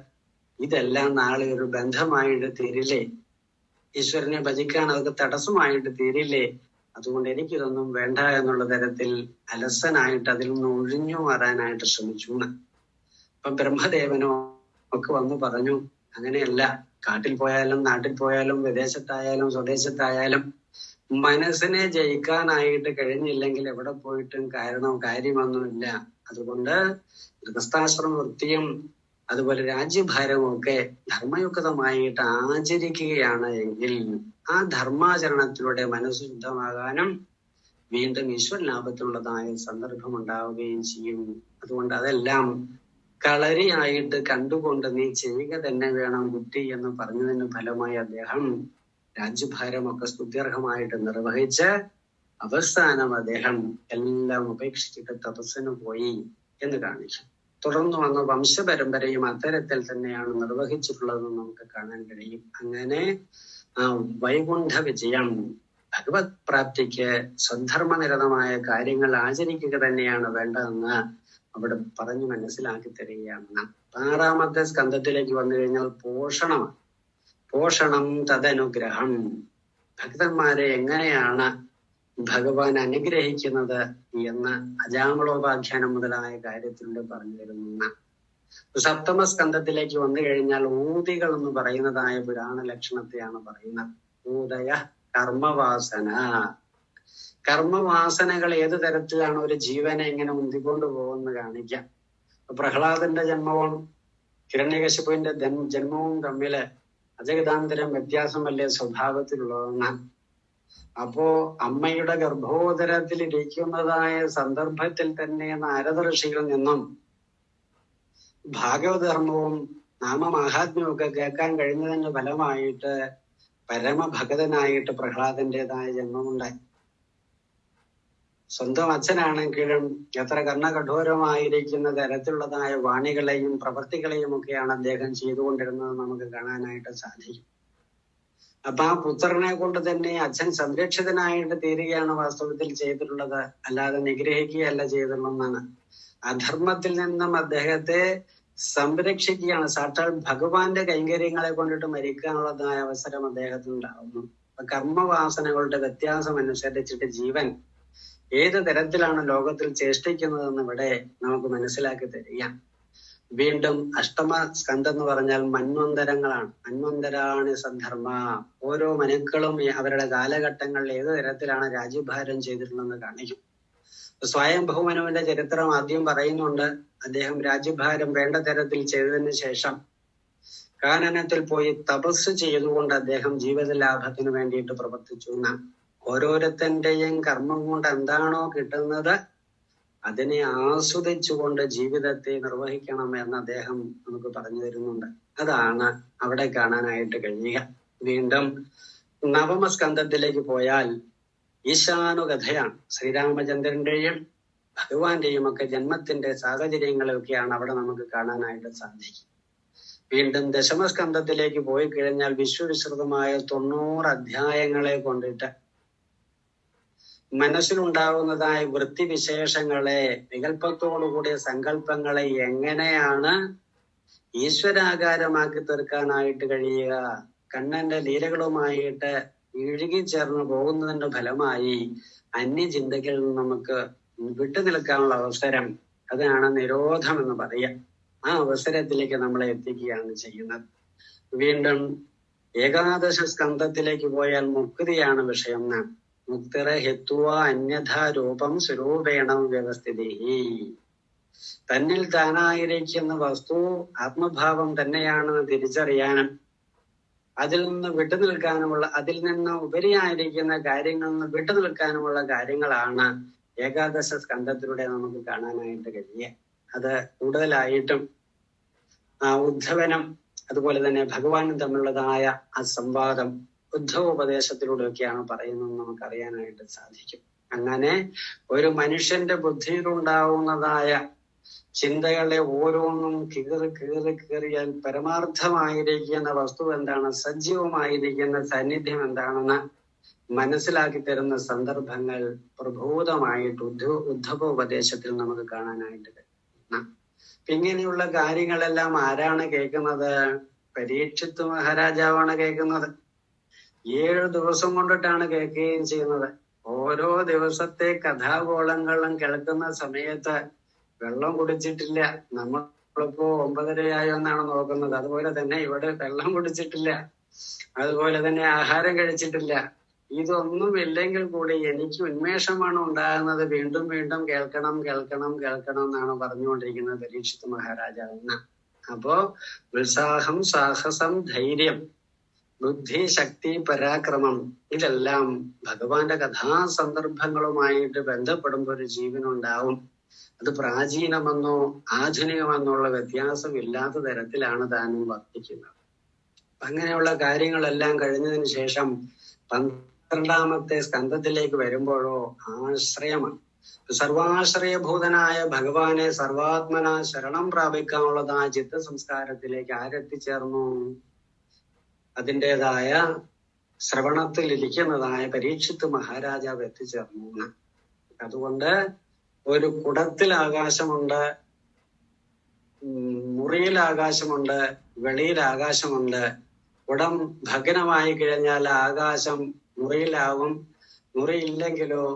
ഇതെല്ലാം നാളെ ഒരു ബന്ധമായിട്ട് തീരില്ലേ, ഈശ്വരനെ ഭജിക്കാൻ അതൊക്കെ തടസ്സമായിട്ട് തീരില്ലേ, അതുകൊണ്ട് എനിക്കിതൊന്നും വേണ്ട എന്നുള്ള തരത്തിൽ അലസനായിട്ട് അതിൽ നിന്ന് ഒഴിഞ്ഞു മാറാനായിട്ട് ശ്രമിച്ചു. അപ്പൊ ബ്രഹ്മദേവനോ ഒക്കെ വന്നു പറഞ്ഞു, അങ്ങനെയല്ല, കാട്ടിൽ പോയാലും നാട്ടിൽ പോയാലും വിദേശത്തായാലും സ്വദേശത്തായാലും മനസ്സിനെ ജയിക്കാനായിട്ട് കഴിഞ്ഞില്ലെങ്കിൽ എവിടെ പോയിട്ടും കാര്യമൊന്നുമില്ല. അതുകൊണ്ട് ഗൃഹസ്ഥാശ്രമ വൃത്തിയും അതുപോലെ രാജ്യഭാരവും ഒക്കെ ധർമ്മയുക്തമായിട്ട് ആചരിക്കുകയാണ് എങ്കിൽ ആ ധർമാചരണത്തിലൂടെ മനസ്സ് ശുദ്ധമാകാനും വീണ്ടും ഈശ്വരലാഭത്തിനുള്ളതായ സന്ദർഭം ഉണ്ടാവുകയും ചെയ്യും. അതുകൊണ്ട് അതെല്ലാം കളരിയായിട്ട് കണ്ടുകൊണ്ട് നീ ചെയ്യുക തന്നെ വേണം കുട്ടി എന്ന് പറഞ്ഞതിന് ഫലമായി അദ്ദേഹം രാജ്യഭാരമൊക്കെ സ്തുത്യർഹമായിട്ട് നിർവഹിച്ച് അവസാനം അദ്ദേഹം എല്ലാം ഉപേക്ഷിച്ചിട്ട് തപസ്സിന് പോയി എന്ന് കാണിച്ചു. തുടർന്ന് വന്ന വംശപരമ്പരയും അത്തരത്തിൽ തന്നെയാണ് നിർവഹിച്ചിട്ടുള്ളതെന്ന് നമുക്ക് കാണാൻ കഴിയും. അങ്ങനെ ആ വൈകുണ്ഠ വിജയം, ഭഗവത് പ്രാപ്തിക്ക് സ്വധർമ്മനിരതമായ കാര്യങ്ങൾ ആചരിക്കുക തന്നെയാണ് വേണ്ടതെന്ന് അവിടെ പറഞ്ഞു മനസ്സിലാക്കി തരികയാണ്. 6ാമത്തെ സ്കന്ധത്തിലേക്ക് വന്നു കഴിഞ്ഞാൽ പോഷണം തദനുഗ്രഹം, ഭക്തന്മാരെ എങ്ങനെയാണ് ഭഗവാൻ അനുഗ്രഹിക്കുന്നത് എന്ന് അജാമളോപാഖ്യാനം മുതലായ കാര്യത്തിലൂടെ പറഞ്ഞു തരുന്ന 7ാമ സ്കന്ധത്തിലേക്ക് വന്നു കഴിഞ്ഞാൽ ഊതികൾ എന്ന് പറയുന്നതായ പുരാണ ലക്ഷണത്തെയാണ് പറയുന്നത്. ഊതയ കർമ്മവാസനകൾ ഏത് തരത്തിലാണ് ഒരു ജീവനെ ഇങ്ങനെ ഉന്തിക്കൊണ്ടു പോകുമെന്ന് കാണിക്കാം. പ്രഹ്ലാദന്റെ ജന്മവും ഹിരണ്യകശിപുവിന്റെ ജന്മവും തമ്മില് അജഗതാന്തരം വ്യത്യാസമല്ലേ സ്വഭാവത്തിലുള്ളതെന്നാണ്. അപ്പോ അമ്മയുടെ ഗർഭോദരത്തിൽ ഇരിക്കുന്നതായ സന്ദർഭത്തിൽ തന്നെ നാരദ നിന്നും ഭാഗവതധർമ്മവും നാമമാഹാത്മ്യവും ഒക്കെ കേൾക്കാൻ കഴിഞ്ഞതിന്റെ ഫലമായിട്ട് പരമഭഗതനായിട്ട് പ്രഹ്ലാദന്റേതായ ജന്മമുണ്ടായി. സ്വന്തം അച്ഛനാണെങ്കിലും എത്ര കർണകഠോരമായിരിക്കുന്ന തരത്തിലുള്ളതായ വാണികളെയും പ്രവൃത്തികളെയും ഒക്കെയാണ് അദ്ദേഹം ചെയ്തുകൊണ്ടിരുന്നത് നമുക്ക് കാണാനായിട്ട് സാധിക്കും. അപ്പൊ ആ പുത്രനെ കൊണ്ട് തന്നെ അച്ഛൻ സംരക്ഷിതനായിട്ട് തീരുകയാണ് വാസ്തവത്തിൽ ചെയ്തിട്ടുള്ളത്, അല്ലാതെ നിഗ്രഹിക്കുകയല്ല ചെയ്തിട്ടുള്ളതെന്നാണ്. അധർമ്മത്തിൽ നിന്നും അദ്ദേഹത്തെ സംരക്ഷിക്കുകയാണ്. സാക്ഷാൽ ഭഗവാന്റെ കൈങ്കര്യങ്ങളെ കൊണ്ടിട്ട് മരിക്കാനുള്ളതായ അവസരം അദ്ദേഹത്തിനുണ്ടാവുന്നു. അപ്പൊ കർമ്മവാസനകളുടെ വ്യത്യാസം അനുസരിച്ചിട്ട് ജീവൻ ഏത് തരത്തിലാണ് ലോകത്തിൽ ചേഷ്ടിക്കുന്നതെന്ന് ഇവിടെ നമുക്ക് മനസ്സിലാക്കി തരിക. വീണ്ടും 8ാമ സ്കന്ധം എന്ന് പറഞ്ഞാൽ മന്വന്തരങ്ങളാണ്. മന്വന്തരാണ് സദ്ധർമ്മ. ഓരോ മനുക്കളും അവരുടെ കാലഘട്ടങ്ങളിൽ ഏത് തരത്തിലാണ് രാജ്യഭാരം ചെയ്തിട്ടുള്ളതെന്ന് കാണിക്കും. സ്വയംഭൂമനുവിന്റെ ചരിത്രം ആദ്യം പറയുന്നുണ്ട്. അദ്ദേഹം രാജ്യഭാരം വേണ്ട തരത്തിൽ ചെയ്തതിന് ശേഷം കാനനത്തിൽ പോയി തപസ് ചെയ്തുകൊണ്ട് അദ്ദേഹം ജീവിത ലാഭത്തിന് വേണ്ടിയിട്ട് പ്രവർത്തിച്ചു. ഓരോരുത്തന്റെയും കർമ്മം കൊണ്ട് എന്താണോ കിട്ടുന്നത് അതിനെ ആസ്വദിച്ചുകൊണ്ട് ജീവിതത്തെ നിർവഹിക്കണം എന്ന് അദ്ദേഹം നമുക്ക് പറഞ്ഞു തരുന്നുണ്ട്. അതാണ് അവിടെ കാണാനായിട്ട് കഴിയുക. വീണ്ടും 9ാമ സ്കന്ധത്തിലേക്ക് പോയാൽ ഈശാനുകഥയാണ്. ശ്രീരാമചന്ദ്രന്റെയും ഭഗവാന്റെയും ഒക്കെ ജന്മത്തിന്റെ സാഹചര്യങ്ങളൊക്കെയാണ് അവിടെ നമുക്ക് കാണാനായിട്ട് സാധിക്കും. വീണ്ടും 10ാമ സ്കന്ധത്തിലേക്ക് പോയി കഴിഞ്ഞാൽ വിശ്വവിശ്രുതമായ 90 അധ്യായങ്ങളെ കൊണ്ടിട്ട് മനസ്സിലുണ്ടാവുന്നതായ വൃത്തിവിശേഷങ്ങളെ, വികല്പത്തോടുകൂടിയ സങ്കല്പങ്ങളെ എങ്ങനെയാണ് ഈശ്വരാകാരമാക്കി തീർക്കാനായിട്ട് കഴിയുക, കണ്ണന്റെ ലീലകളുമായിട്ട് ഇഴുകിച്ചേർന്ന് പോകുന്നതിന്റെ ഫലമായി അന്യചിന്തകളിൽ നിന്ന് നമുക്ക് വിട്ടുനിൽക്കാനുള്ള അവസരം, അതാണ് നിരോധം എന്ന് പറയാം. ആ അവസരത്തിലേക്ക് നമ്മളെ എത്തിക്കുകയാണ് ചെയ്യുന്നത്. വീണ്ടും 11ാദശ സ്കന്ധത്തിലേക്ക് പോയാൽ മുക്തിയാണ് വിഷയം. മുക്തിര ഹെത്വ അന്യഥാ രൂപം സ്വരൂപേണം വ്യവസ്ഥിതി. തന്നിൽ താനായിരിക്കുന്ന വസ്തു ആത്മഭാവം തന്നെയാണെന്ന് തിരിച്ചറിയാനും അതിൽ നിന്ന് വിട്ടുനിൽക്കാനുമുള്ള, അതിൽ നിന്ന് ഉപരിയായിരിക്കുന്ന കാര്യങ്ങളിൽ നിന്ന് വിട്ടുനിൽക്കാനുമുള്ള കാര്യങ്ങളാണ് 11ാദശ സ്കന്ധത്തിലൂടെ നമുക്ക് കാണാനായിട്ട് കഴിയുക. അത് കൂടുതലായിട്ടും ഉദ്ധവനും അതുപോലെ തന്നെ ഭഗവാനും തമ്മിലുള്ളതായ ആ സംവാദം ഉപദേശത്തിലൂടെയൊക്കെയാണ് പറയുന്നത് നമുക്കറിയാനായിട്ട് സാധിക്കും. അങ്ങനെ ഒരു മനുഷ്യന്റെ ബുദ്ധിയിലുണ്ടാവുന്നതായ ചിന്തകളെ ഓരോന്നും കീറിയാൽ പരമാർത്ഥമായിരിക്കുന്ന വസ്തു എന്താണ്, സജീവമായിരിക്കുന്ന സാന്നിധ്യം എന്താണെന്ന് മനസ്സിലാക്കി തരുന്ന സന്ദർഭങ്ങൾ പ്രഭൂതമായിട്ട് ഉദ്ധവോപദേശത്തിൽ നമുക്ക് കാണാനായിട്ട് കഴിയും. ഇങ്ങനെയുള്ള കാര്യങ്ങളെല്ലാം ആരാണ് കേൾക്കുന്നത്? പരീക്ഷിത്ത് മഹാരാജാവാണ് കേൾക്കുന്നത്. 7 ദിവസം കൊണ്ടിട്ടാണ് കേൾക്കുകയും ചെയ്യുന്നത്. ഓരോ ദിവസത്തെ കഥാഗോളങ്ങളും കേൾക്കുന്ന സമയത്ത് വെള്ളം കുടിച്ചിട്ടില്ല. നമ്മളിപ്പോ 9:30 എന്നാണ് നോക്കുന്നത്. അതുപോലെ തന്നെ ഇവിടെ വെള്ളം കുടിച്ചിട്ടില്ല, അതുപോലെ തന്നെ ആഹാരം കഴിച്ചിട്ടില്ല. ഇതൊന്നും ഇല്ലെങ്കിൽ കൂടി എനിക്ക് ഉന്മേഷമാണ് ഉണ്ടാകുന്നത്. വീണ്ടും വീണ്ടും കേൾക്കണം എന്നാണ് പറഞ്ഞുകൊണ്ടിരിക്കുന്നത് പരീക്ഷിത് മഹാരാജാവെന്ന്. അപ്പോ ഉത്സാഹം, സാഹസം, ധൈര്യം, ബുദ്ധി, ശക്തി, പരാക്രമം ഇതെല്ലാം ഭഗവാന്റെ കഥാസന്ദർഭങ്ങളുമായിട്ട് ബന്ധപ്പെടുമ്പോൾ ഒരു ജീവനുണ്ടാവും. അത് പ്രാചീനമെന്നോ ആധുനികമെന്നുള്ള വ്യത്യാസം ഇല്ലാത്ത തരത്തിലാണ് താനും വർത്തിക്കുന്നത്. അങ്ങനെയുള്ള കാര്യങ്ങളെല്ലാം കഴിഞ്ഞതിന് ശേഷം 12ാമത്തെ സ്കന്ധത്തിലേക്ക് വരുമ്പോഴോ ആശ്രയമാണ്. സർവാശ്രയഭൂതനായ ഭഗവാനെ സർവാത്മന ശരണം പ്രാപിക്കാനുള്ളതായ ചിത്തസംസ്കാരത്തിലേക്ക് ആരെത്തിച്ചേർന്നു? അതിൻ്റെതായ ശ്രവണത്തിൽ ഇരിക്കുന്നതായ പരീക്ഷിത്ത് മഹാരാജാവ് എത്തിച്ചേർന്നു. അതുകൊണ്ട് ഒരു കുടത്തിൽ ആകാശമുണ്ട്, മുറിയിൽ ആകാശമുണ്ട്, വെളിയിൽ ആകാശമുണ്ട്. കുടം ഭഗ്നമായി കഴിഞ്ഞാൽ ആകാശം മുറിയിലാവും. മുറിയില്ലെങ്കിലോ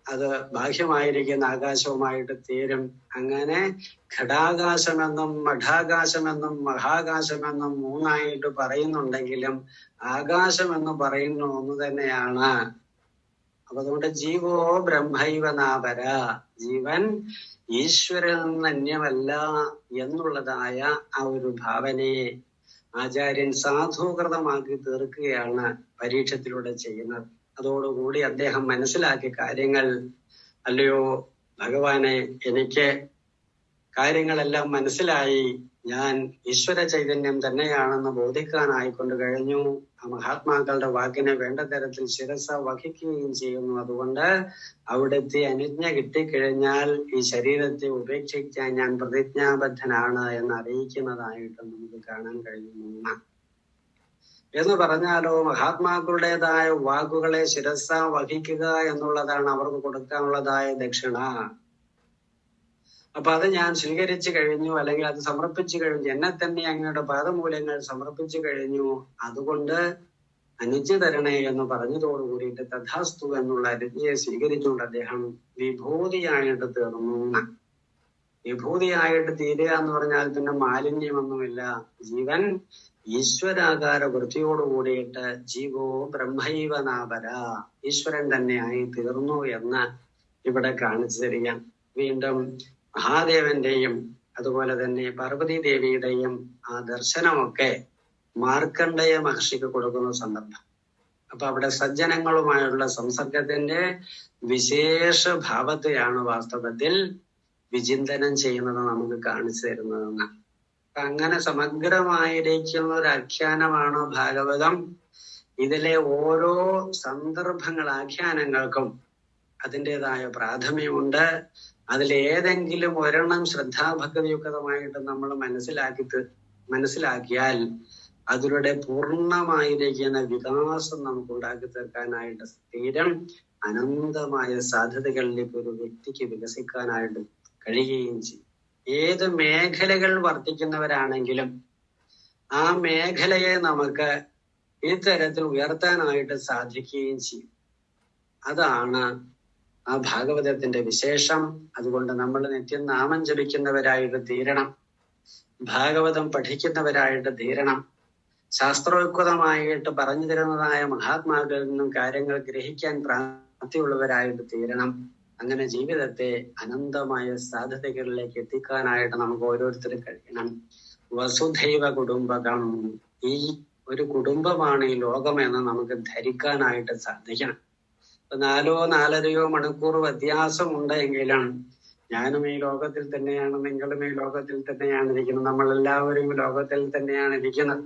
അത് ബാഹ്യമായിരിക്കുന്ന ആകാശവുമായിട്ട് തീരും. അങ്ങനെ ഘടാകാശമെന്നും മഠാകാശമെന്നും മഹാകാശമെന്നും 3ആയിട്ട് പറയുന്നുണ്ടെങ്കിലും ആകാശമെന്ന് പറയുന്ന ഒന്ന് തന്നെയാണ്. അപ്പൊ അതുകൊണ്ട് ജീവോ ബ്രഹ്മൈവ നാപര, ജീവൻ ഈശ്വരൻ അന്യമല്ല എന്നുള്ളതായ ആ ഒരു ഭാവനയെ ആചാര്യൻ സാധൂകൃതമാക്കി തീർക്കുകയാണ് പരീക്ഷത്തിലൂടെ ചെയ്യുന്നത്. അതോടുകൂടി അദ്ദേഹം മനസ്സിലാക്കിയ കാര്യങ്ങൾ, അല്ലയോ ഭഗവാനെ, എനിക്ക് കാര്യങ്ങളെല്ലാം മനസ്സിലായി, ഞാൻ ഈശ്വര ചൈതന്യം തന്നെയാണെന്ന് ബോധിക്കാനായിക്കൊണ്ട് കഴിഞ്ഞു. ആ മഹാത്മാക്കളുടെ വാക്കിനെ വേണ്ട തരത്തിൽ ശിരസ വഹിക്കുകയും ചെയ്യുന്നു. അതുകൊണ്ട് അവിടുത്തെ അനുജ്ഞ കിട്ടിക്കഴിഞ്ഞാൽ ഈ ശരീരത്തെ ഉപേക്ഷിക്കാൻ ഞാൻ പ്രതിജ്ഞാബദ്ധനാണ് എന്ന് അറിയിക്കുന്നതായിട്ട് നമുക്ക് കാണാൻ കഴിയുന്നു. എന്ന് പറഞ്ഞാലോ മഹാത്മാക്കളുടേതായ വാക്കുകളെ ശിരസ വഹിക്കുക എന്നുള്ളതാണ് അവർക്ക് കൊടുക്കാനുള്ളതായ ദക്ഷിണ. അപ്പൊ അത് ഞാൻ സ്വീകരിച്ചു കഴിഞ്ഞു, അല്ലെങ്കിൽ അത് സമർപ്പിച്ചു കഴിഞ്ഞു, എന്നെ തന്നെ അങ്ങയുടെ പാദമൂലങ്ങൾ സമർപ്പിച്ചു കഴിഞ്ഞു. അതുകൊണ്ട് അനുജ്ഞ തരണേ എന്ന് പറഞ്ഞതോടു കൂടിയിട്ട് തഥാസ്തു എന്നുള്ള അനുജ്ഞയെ സ്വീകരിച്ചുകൊണ്ട് അദ്ദേഹം വിഭൂതിയായിട്ട് തീർന്നു. വിഭൂതിയായിട്ട് തീരുക എന്ന് പറഞ്ഞാൽ പിന്നെ മാലിന്യമൊന്നുമില്ല. ജീവൻ ഈശ്വരാകാര വൃത്തിയോട് കൂടിയിട്ട് ജീവോ ബ്രഹ്മൈവ നാപര, ഈശ്വരൻ തന്നെയായി തീർന്നു എന്ന് ഇവിടെ കാണിച്ചു തരിക. വീണ്ടും മഹാദേവന്റെയും അതുപോലെ തന്നെ പാർവതി ദേവിയുടെയും ആ ദർശനമൊക്കെ മാർക്കണ്ഡേയ മഹർഷിക്ക് കൊടുക്കുന്ന സന്ദർഭം. അപ്പൊ അവിടെ സജ്ജനങ്ങളുമായുള്ള സംസർഗത്തിന്റെ വിശേഷ ഭാവത്തെയാണ് വാസ്തവത്തിൽ വിചിന്തനം ചെയ്യുന്നത് നമുക്ക് കാണിച്ചു തരുന്നതെന്ന്. അങ്ങനെ സമഗ്രമായിരിക്കുന്ന ഒരു ആഖ്യാനമാണ് ഭാഗവതം. ഇതിലെ ഓരോ ആഖ്യാനങ്ങൾക്കും അതിൻ്റെതായ പ്രാഥമ്യമുണ്ട്. അതിലേതെങ്കിലും ഒരെണ്ണം ശ്രദ്ധാഭക്തിയുക്തമായിട്ട് നമ്മൾ മനസ്സിലാക്കിയാൽ അതിലൂടെ പൂർണ്ണമായിരിക്കുന്ന വികാസം നമുക്ക് ഉണ്ടാക്കി തീർക്കാനായിട്ട് സ്ഥിരം അനന്തമായ സാധ്യതകളിലേക്ക് ഒരു വ്യക്തിക്ക് വികസിക്കാനായിട്ട് കഴിയുകയും ചെയ്യും. ഏത് മേഖലകൾ വർദ്ധിക്കുന്നവരാണെങ്കിലും ആ മേഖലയെ നമുക്ക് ഇത്തരത്തിൽ ഉയർത്താനായിട്ട് സാധിക്കുകയും ചെയ്യും. അതാണ് ആ ഭാഗവതത്തിന്റെ വിശേഷം. അതുകൊണ്ട് നമ്മൾ നിത്യം നാമം ജപിക്കുന്നവരായിട്ട് തീരണം, ഭാഗവതം പഠിക്കുന്നവരായിട്ട് തീരണം, ശാസ്ത്രോക്തമായിട്ട് പറഞ്ഞു തരുന്നതായ മഹാത്മാക്കളിൽ നിന്നും കാര്യങ്ങൾ ഗ്രഹിക്കാൻ പ്രാപ്തിയുള്ളവരായിട്ട് തീരണം. അങ്ങനെ ജീവിതത്തെ അനന്തമായ സാധ്യതകളിലേക്ക് എത്തിക്കാനായിട്ട് നമുക്ക് ഓരോരുത്തരും കഴിയണം. വസുധൈവ കുടുംബകം, ഈ ഒരു കുടുംബമാണ് ഈ ലോകമെന്ന് നമുക്ക് ധരിക്കാനായിട്ട് സാധിക്കണം. 4-4.5 മണിക്കൂർ വ്യത്യാസം ഉണ്ടെങ്കിലും ഞാനും ഈ ലോകത്തിൽ തന്നെയാണ്, നിങ്ങളും ഈ ലോകത്തിൽ തന്നെയാണ് ഇരിക്കുന്നത്, നമ്മളെല്ലാവരും ലോകത്തിൽ തന്നെയാണ് ഇരിക്കുന്നത്.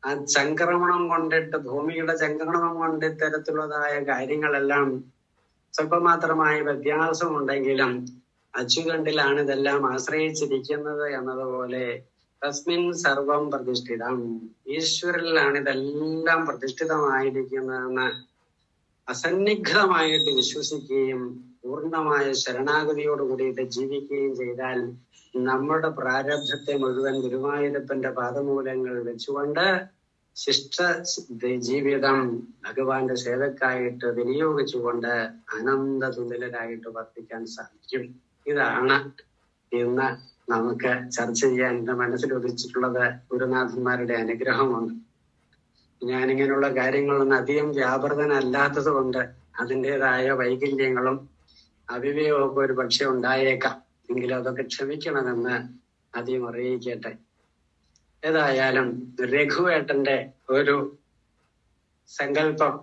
ആ ചംക്രമണം കൊണ്ടിട്ട്, ഭൂമിയുടെ ചംക്രമണം കൊണ്ട് ഇത്തരത്തിലുള്ളതായ കാര്യങ്ങളെല്ലാം സ്വല്പമാത്രമായ വ്യത്യാസമുണ്ടെങ്കിലും അച്ചുകണ്ടിലാണ് ഇതെല്ലാം ആശ്രയിച്ചിരിക്കുന്നത് എന്നതുപോലെ തസ്മിൻ സർവം പ്രതിഷ്ഠിതം, ഈശ്വരനിലാണ് ഇതെല്ലാം പ്രതിഷ്ഠിതമായിരിക്കുന്നതെന്ന് അസന്നിഗ്ധമായിട്ട് വിശ്വസിക്കുകയും പൂർണ്ണമായ ശരണാഗതിയോട് കൂടിയിട്ട് ജീവിക്കുകയും ചെയ്താൽ നമ്മുടെ പ്രാരബ്ധത്തെ മുഴുവൻ ഗുരുവായൂരപ്പന്റെ പാദമൂലങ്ങൾ വെച്ചുകൊണ്ട് ശിഷ്ട ജീവിതം ഭഗവാന്റെ സേവക്കായിട്ട് വിനിയോഗിച്ചുകൊണ്ട് ആനന്ദതുലിതരായിട്ട് വർത്തിക്കാൻ സാധിക്കും. ഇതാണ് ഇന്ന് നമുക്ക് ചർച്ച ചെയ്യാൻ എന്റെ മനസ്സിൽ ഉദിച്ചിട്ടുള്ളത്. ഗുരുനാഥന്മാരുടെ അനുഗ്രഹമുണ്ട്. ഞാനിങ്ങനെയുള്ള കാര്യങ്ങളൊന്നും അധികം വ്യാപൃതനല്ലാത്തത് കൊണ്ട് അതിൻ്റെതായ വൈകല്യങ്ങളും അവിവേകമൊക്കെ ഒരു പക്ഷെ ഉണ്ടായേക്കാം. എങ്കിലും അതൊക്കെ ക്ഷമിക്കണമെന്ന് ആദ്യം അറിയിക്കട്ടെ. ഏതായാലും രഘുവേട്ടന്റെ ഒരു സങ്കല്പം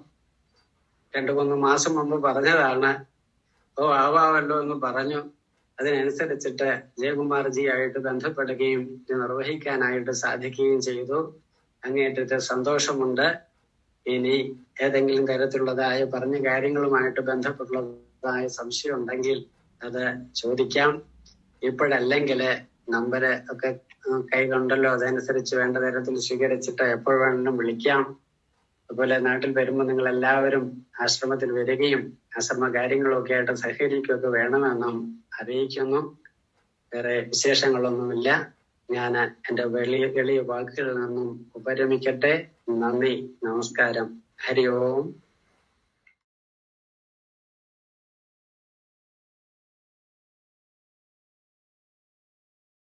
2-3 മാസം മുമ്പ് പറഞ്ഞതാണ്. ആവാമല്ലോ എന്ന് പറഞ്ഞു. അതിനനുസരിച്ചിട്ട് ജയകുമാർജി ആയിട്ട് ബന്ധപ്പെടുകയും നിർവഹിക്കാനായിട്ട് സാധിക്കുകയും ചെയ്തു. അങ്ങേറ്റത്തെ സന്തോഷമുണ്ട്. ഇനി ഏതെങ്കിലും തരത്തിലുള്ളതായ പറഞ്ഞ കാര്യങ്ങളുമായിട്ട് ബന്ധപ്പെട്ടുള്ളതായ സംശയം ഉണ്ടെങ്കിൽ അത് ചോദിക്കാം. ഇപ്പോഴല്ലെങ്കിൽ നമ്പര് ഒക്കെ കയ്യിലുണ്ടല്ലോ, അതനുസരിച്ച് വേണ്ട തരത്തിൽ സ്വീകരിച്ചിട്ട് എപ്പോൾ വേണമെങ്കിലും വിളിക്കാം. അതുപോലെ നാട്ടിൽ വരുമ്പോൾ നിങ്ങൾ എല്ലാവരും ആശ്രമത്തിൽ വരികയും ആശ്രമ കാര്യങ്ങളൊക്കെ ആയിട്ട് സഹകരിക്കുകയൊക്കെ വേണമെന്നും അറിയിക്കുന്നു. വേറെ വിശേഷങ്ങളൊന്നുമില്ല. ഞാൻ എൻ്റെ എളിയ വാക്കുകളിൽ നിന്നും ഉപരമിക്കട്ടെ. നന്ദി, നമസ്കാരം. ഹരി ഓം.